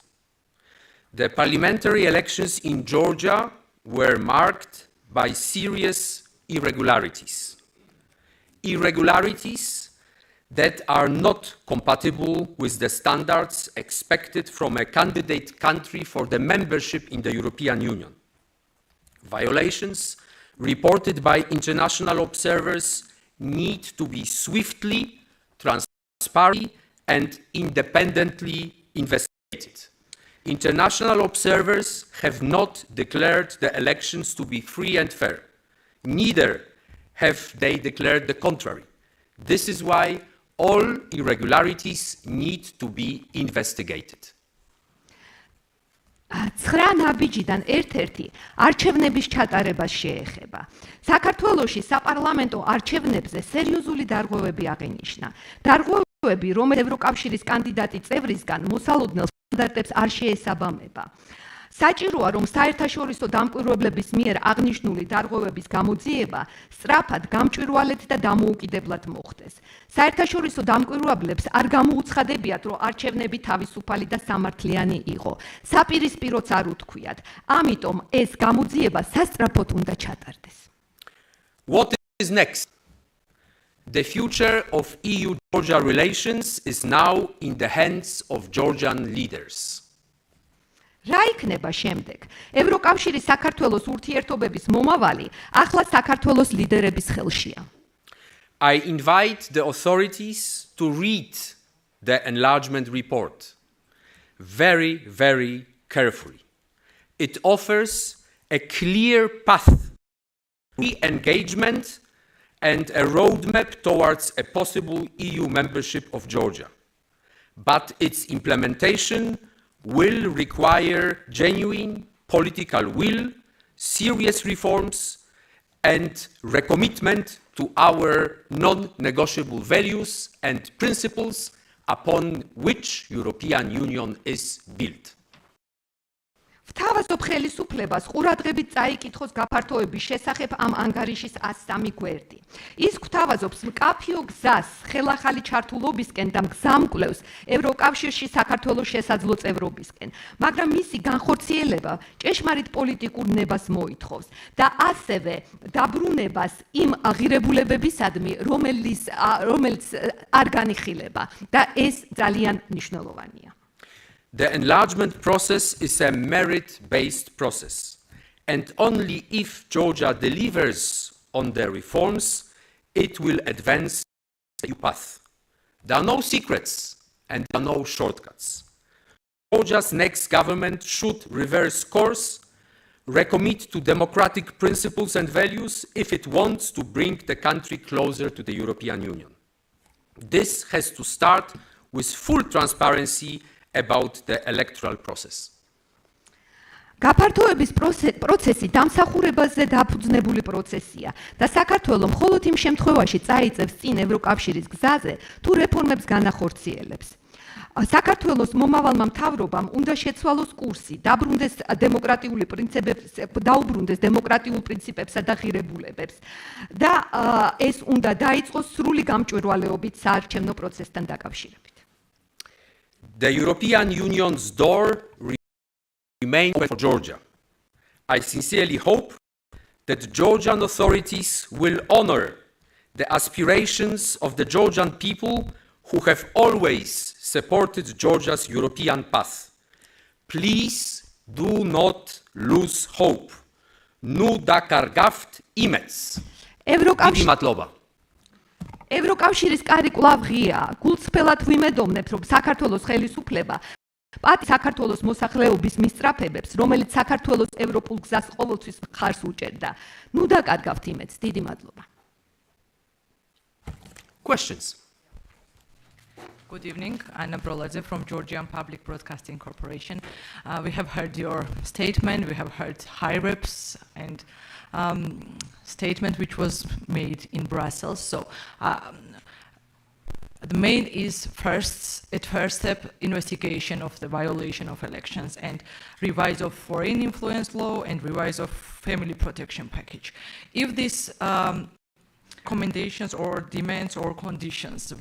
The parliamentary elections in Georgia were marked by serious irregularities. Irregularities that are not compatible with the standards expected from a candidate country for the membership in the European Union. Violations reported by international observers need to be swiftly, transparently, and independently investigated. International observers have not declared the elections to be free and fair. Neither have they declared the contrary. This is why all irregularities need to be investigated. 9 ნაბიჯიდან ერთ-ერთი არჩევნების ჩატარებას შეეხება. საქართველოში საპარლამენტო არჩევნებზე სერიოზული დარღვევები აღინიშნა. დარღვევები, რომელიც ევროკავშირის კანდიდატი წევრისგან მოსალოდნელ სტანდარტებს არ შეესაბამება. საჭიროა, რომ საერთაშორისო დამკვირვებლების მიერ აღნიშნული დარღვევების გამოძიება სწრაფად, გამჭვირვალედ და დამოუკიდებლად მოხდეს. საერთაშორისო დამკვირვებლებს არ გამოუცხადებიათ, რომ არჩევნები თავისუფალი და სამართლიანი იყო. საპირისპიროც არ უთქვიათ. ამიტომ ეს გამოძიება სასწრაფოდ უნდა ჩატარდეს. What is next? The future of EU-Georgia relations is now in the hands of Georgian leaders. რა იქნება შემდეგ? ევროკავშირის საქართველოს ურთიერთობების მომავალი ახლა საქართველოს ლიდერების ხელშია. I invite the authorities to read the enlargement report very, very carefully. It offers a clear path to re-engagement and a roadmap towards a possible EU membership of Georgia. But its implementation will require genuine political will, serious reforms, and recommitment to our non-negotiable values and principles upon which European Union is built. თავაზობ ხელისუფლებას ყურადღებით წაიკითხოს გაფართოების შესახებ ამ ანგარიშის 103 გვერდი. ის გვთავაზობს მკაფიო გზას ხელახალი ჩართულობისკენ და გზამკვლევს ევროკავშირში საქართველოს შესაძლო წევრობისკენ, მაგრამ მისი განხორციელება ჭეშმარიტ პოლიტიკურ ნებას მოითხოვს და ასევე დაბრუნებას იმ ღირებულებებისადმი, რომელიც არ განიხილება და ეს ძალიან მნიშვნელოვანია. The enlargement process is a merit-based process, and only if Georgia delivers on the reforms, it will advance the EU path. There are no secrets and there are no shortcuts. Georgia's next government should reverse course, recommit to democratic principles and values if it wants to bring the country closer to the European Union. This has to start with full transparency about the electoral process. გაფართოების პროცესი დამსახურებაზე დაფუძნებული პროცესია და საქართველოს მხოლოდ იმ შემთხვევაში წაიწევს წინ ევროკავშირის გზაზე, თუ რეფორმებს განახორციელებს. საქართველოს მომავალმა მთავრობამ უნდა შეცვალოს კურსი, დაუბრუნდეს დემოკრატიულ პრინციპებსა და ღირებულებებს და ეს უნდა დაიწყოს სრული გამჭვირვალეობით საარჩევნო პროცესთან დაკავშირებით. The European Union's door remains open for Georgia. I sincerely hope that Georgian authorities will honor the aspirations of the Georgian people who have always supported Georgia's European path. Please do not lose hope. Nu da kargaft imets. ევროკავშირის კარი კვლავ ღია. გულწრფელად ვიმედოვნებთ, რომ საქართველოს ხელისუფლება საქართველოს მოსახლეობის მისწრაფებებს, რომელიც საქართველოს ევროპულ გზას ყოველთვის მხარს უჭერდა. ნუ დაკარგავთ იმედს. დიდი მადლობა. Questions? Good evening. Anna Broladze from Georgian Public Broadcasting Corporation. We have heard your statement. We have heard high reps and statement which was made in Brussels. So the main is first step investigation of the violation of elections and revise of foreign influence law and revise of family protection package. If these recommendations or demands or conditions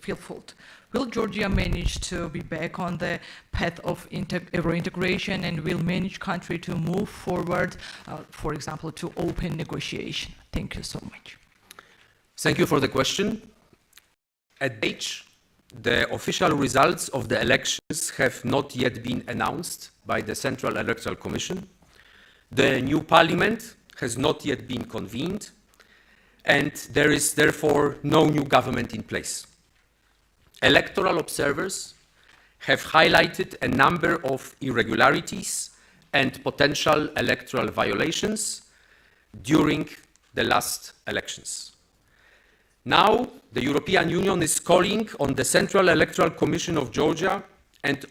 fulfilled, will Georgia manage to be back on the path of euro-integration and will manage country to move forward, for example, to open negotiation? Thank you so much. Thank you for the question. At date, the official results of the elections have not yet been announced by the Central Electoral Commission. The new parliament has not yet been convened, and there is therefore no new government in place. Electoral observers have highlighted a number of irregularities and potential electoral violations during the last elections. Now, the European Union is calling on the Central Electoral Commission of Georgia and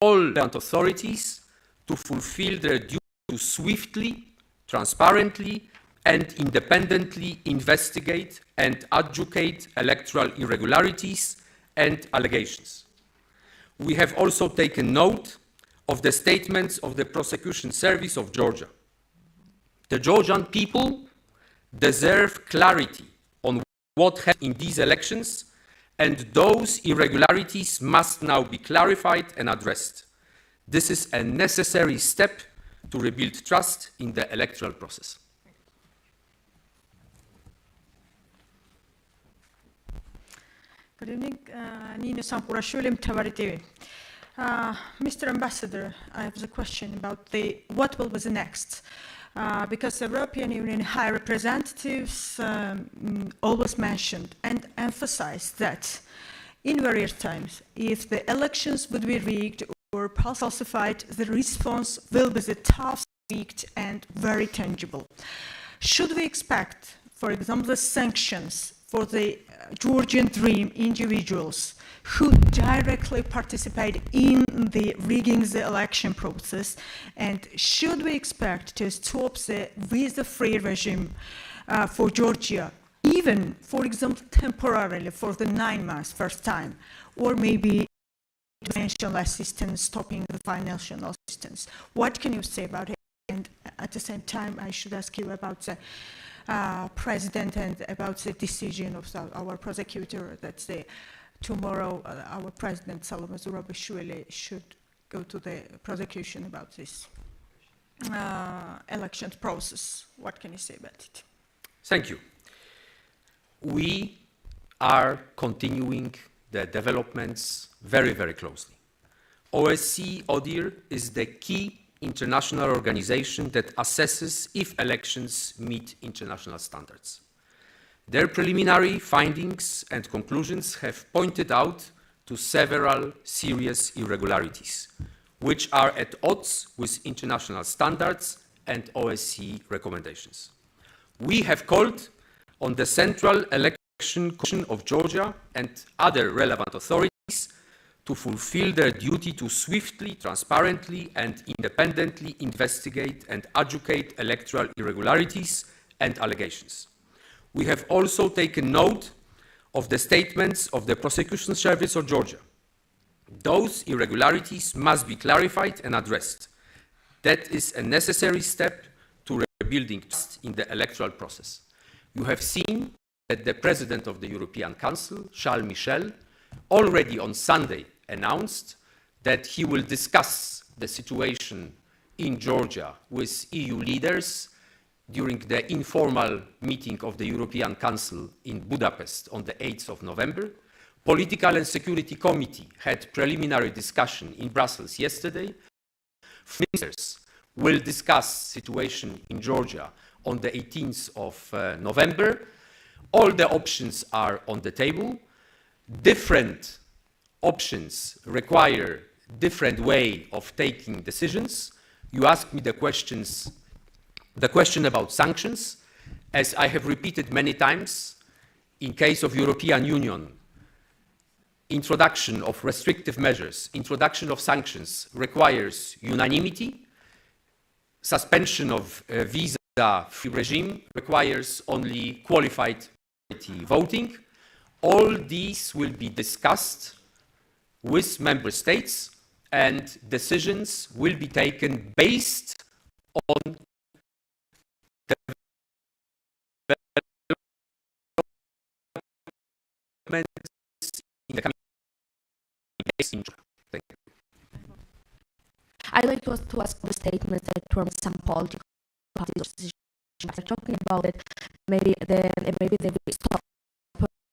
all relevant authorities to fulfill their duty to swiftly, transparently, and independently investigate and adjudicate electoral irregularities and allegations. We have also taken note of the statements of the Prosecution Service of Georgia. The Georgian people deserve clarity on what happened in these elections, and those irregularities must now be clarified and addressed. This is a necessary step to rebuild trust in the electoral process. Good evening, Nino Sampurashvili, Mtawari TV. Mr. Ambassador, I have a question about what will be the next. Because the European Union High Representatives always mentioned and emphasized that in various times, if the elections would be rigged or falsified, the response will be the tough, strict, and very tangible. Should we expect, for example, the sanctions for the Georgian Dream individuals who directly participate in the rigging the election process, and should we expect to stop the visa-free regime for Georgia, even, for example, temporarily for the 9 months first time, or maybe financial assistance, stopping the financial assistance? What can you say about it? And at the same time, I should ask you about the president and about the decision of our prosecutor that tomorrow our president Salome Zurabishvili should go to the prosecution about this election process. What can you say about it? Thank you. We are continuing the developments very, very closely. OSCE ODIHR is the key international organization that assesses if elections meet international standards. Their preliminary findings and conclusions have pointed out to several serious irregularities, which are at odds with international standards and OSCE recommendations. We have called on the Central Election Commission of Georgia and other relevant authorities to fulfill their duty to swiftly, transparently, and independently investigate and adjudicate electoral irregularities and allegations. We have also taken note of the statements of the Prosecution Service of Georgia. Those irregularities must be clarified and addressed. That is a necessary step to rebuilding trust in the electoral process. You have seen that the President of the European Council, Charles Michel, already on Sunday announced that he will discuss the situation in Georgia with EU leaders during the informal meeting of the European Council in Budapest on the 8th of November. Political and Security Committee had preliminary discussion in Brussels yesterday. Ministers will discuss situation in Georgia on the 18th of November. All the options are on the table. Different options require different way of taking decisions. You asked me the question about sanctions. As I have repeated many times, in case of European Union, introduction of restrictive measures, introduction of sanctions requires unanimity. Suspension of visa-free regime requires only qualified majority voting. All these will be discussed with member states, and decisions will be taken based on developments in the coming days. Thank you. I'd like to ask the statement that from some political parties are talking about it. Maybe they will stop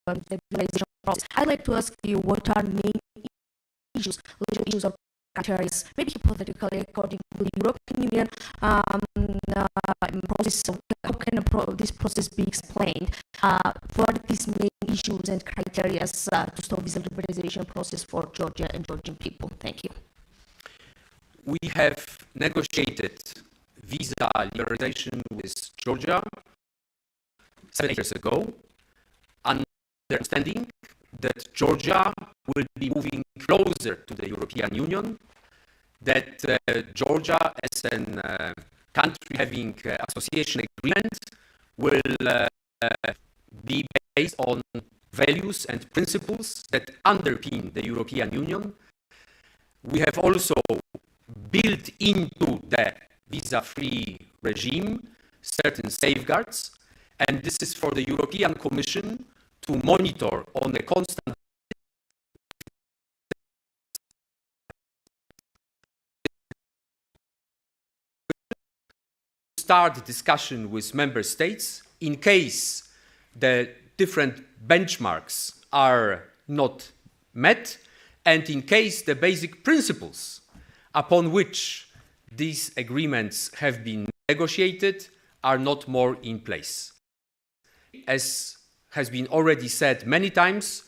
the legalization process. I'd like to ask you what are main issues of criteria, maybe hypothetically according to the European Union process. How can this process be explained? What are these main issues and criteria to stop this liberalization process for Georgia and Georgian people? Thank you. We have negotiated visa liberalization with Georgia 7 years ago, understanding that Georgia will be moving closer to the European Union, that Georgia as a country having association agreement will be based on values and principles that underpin the European Union. We have also built into the visa-free regime certain safeguards, and this is for the European Commission to monitor on a constant start discussion with member states in case the different benchmarks are not met, and in case the basic principles upon which these agreements have been negotiated are not more in place. As has been already said many times,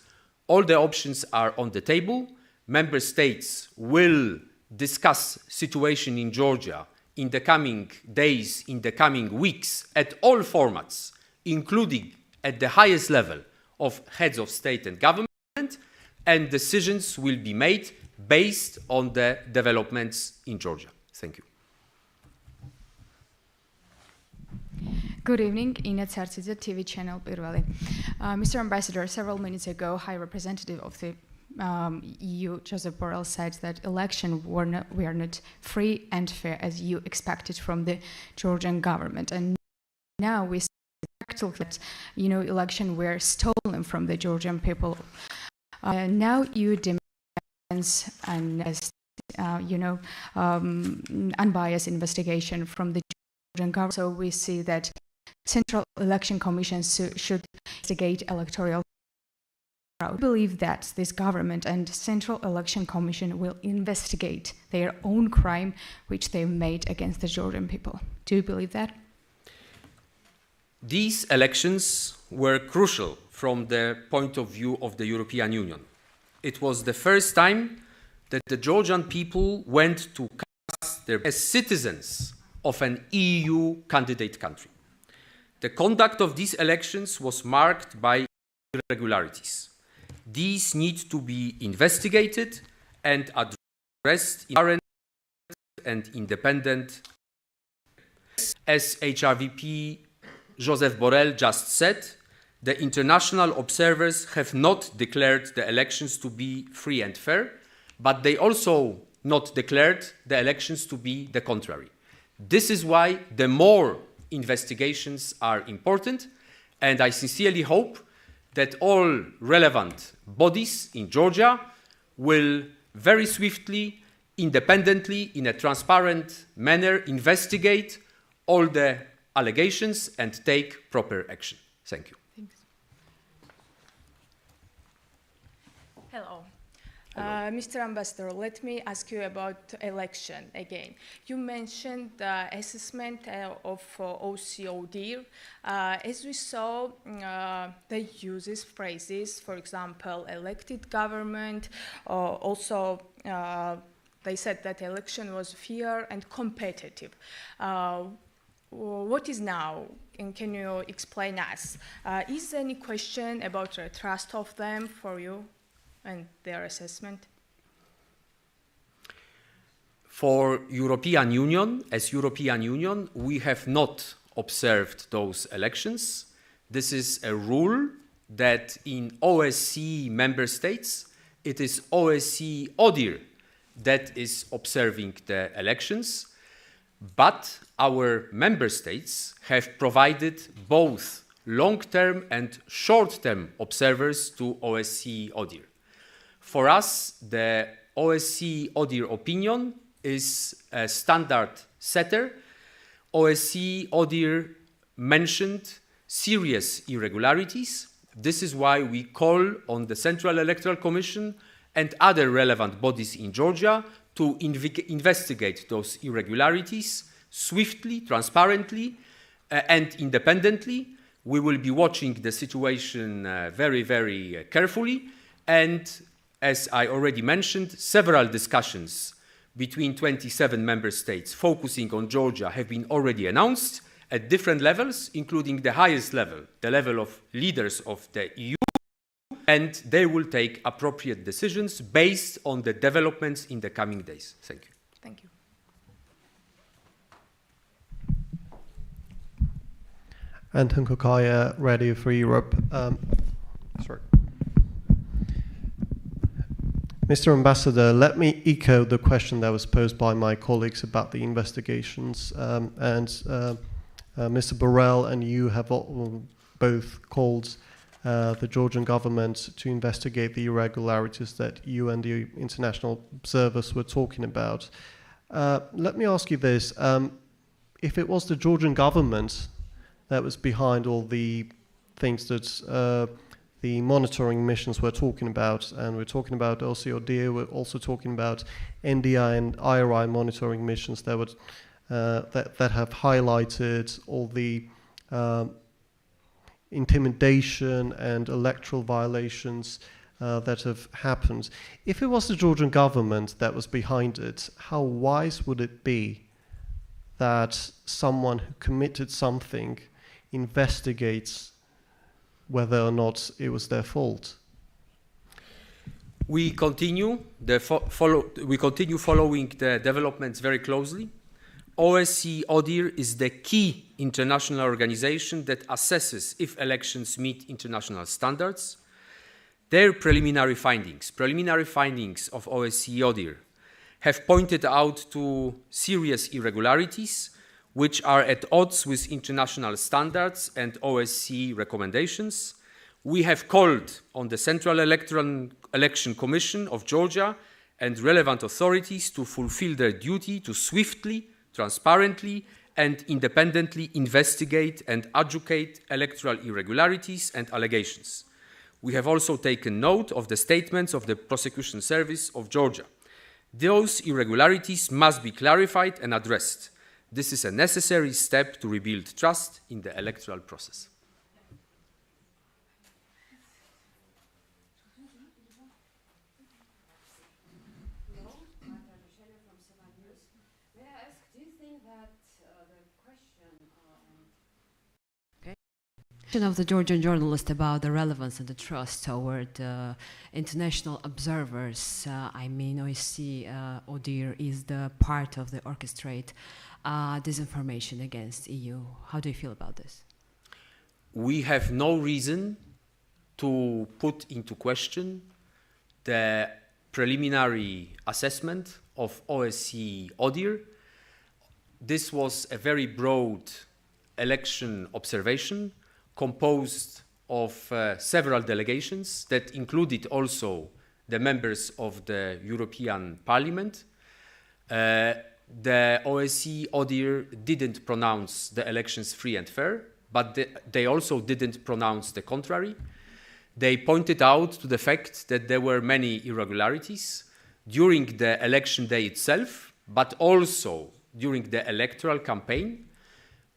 all the options are on the table. Member states will discuss situation in Georgia in the coming days, in the coming weeks, at all formats, including at the highest level of heads of state and government, and decisions will be made based on the developments in Georgia. Thank you. Good evening, Ina Tsartsidze, TV channel Pirveli. Mr. Ambassador, several minutes ago, High Representative of the EU, Joseph Borrell, said that elections were not free and fair as you expected from the Georgian government. And now we see that, elections were stolen from the Georgian people. Now you demand unbiased investigation from the Georgian government. So we see that Central Election Commission should investigate electoral fraud. I believe that this government and Central Election Commission will investigate their own crime which they made against the Georgian people. Do you believe that? These elections were crucial from the point of view of the European Union. It was the first time that the Georgian people went to cast their as citizens of an EU candidate country. The conduct of these elections was marked by irregularities. These need to be investigated and addressed in current and independent. As HRVP Joseph Borrell just said, the international observers have not declared the elections to be free and fair, but they also not declared the elections to be the contrary. This is why the more investigations are important, and I sincerely hope that all relevant bodies in Georgia will very swiftly, independently, in a transparent manner, investigate all the allegations and take proper action. Thank you. Thanks. Hello. Mr. Ambassador, let me ask you about election again. You mentioned the assessment of OCOD. As we saw, they uses phrases, for example, elected government. Also, they said that election was fair and competitive. What is now, and can you explain us? Is there any question about the trust of them for you and their assessment? For European Union, as European Union, we have not observed those elections. This is a rule that in OSCE member states, it is OSCE ODIHR that is observing the elections, but our member states have provided both long-term and short-term observers to OSCE ODIHR. For us, the OSCE ODIHR opinion is a standard setter. OSCE ODIHR mentioned serious irregularities. This is why we call on the Central Electoral Commission and other relevant bodies in Georgia to investigate those irregularities swiftly, transparently, and independently. We will be watching the situation very, very carefully. And as I already mentioned, several discussions between 27 member states focusing on Georgia have been already announced, at different levels, including the highest level, the level of leaders of the EU, and they will take appropriate decisions based on the developments in the coming days. Thank you. Thank you. Anton Kokaya, Radio Free Europe. Sorry. Mr. Ambassador, let me echo the question that was posed by my colleagues about the investigations. Mr. Borrell and you have both called the Georgian government to investigate the irregularities that you and the international observers were talking about. Let me ask you this. If it was the Georgian government that was behind all the things that the monitoring missions we're talking about, and we're talking about OCODIR, we're also talking about NDI and IRI monitoring missions that would that have highlighted all the intimidation and electoral violations that have happened. If it was the Georgian government that was behind it, how wise would it be that someone who committed something investigates whether or not it was their fault? We continue following the developments very closely. OSCE ODIHR is the key international organization that assesses if elections meet international standards. Their preliminary findings of OSCE ODIHR have pointed out to serious irregularities which are at odds with international standards and OSCE recommendations. We have called on the Central Election Commission of Georgia and relevant authorities to fulfill their duty to swiftly, transparently, and independently investigate and adjudicate electoral irregularities and allegations. We have also taken note of the statements of the Prosecution Service of Georgia. Those irregularities must be clarified and addressed. This is a necessary step to rebuild trust in the electoral process. Of the Georgian journalist about the relevance and the trust toward international observers. I mean, OSCE ODIHR is the part of the orchestrate disinformation against EU. How do you feel about this? We have no reason to put into question the preliminary assessment of OSCE ODIHR. This was a very broad election observation composed of several delegations that included also the members of the European Parliament. The OSCE ODIHR didn't pronounce the elections free and fair, but they also didn't pronounce the contrary. They pointed out to the fact that there were many irregularities during the election day itself, but also during the electoral campaign.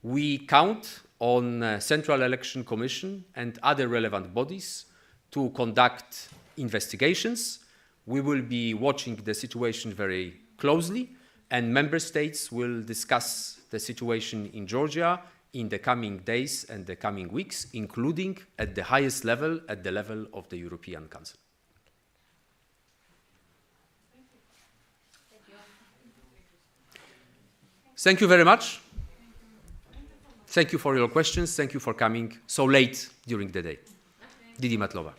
We count on Central Election Commission and other relevant bodies to conduct investigations. We will be watching the situation very closely, and member states will discuss the situation in Georgia in the coming days and the coming weeks, including at the highest level, at the level of the European Council. Thank you very much. Thank you for your questions. Thank you for coming so late during the day. Didi Matlova.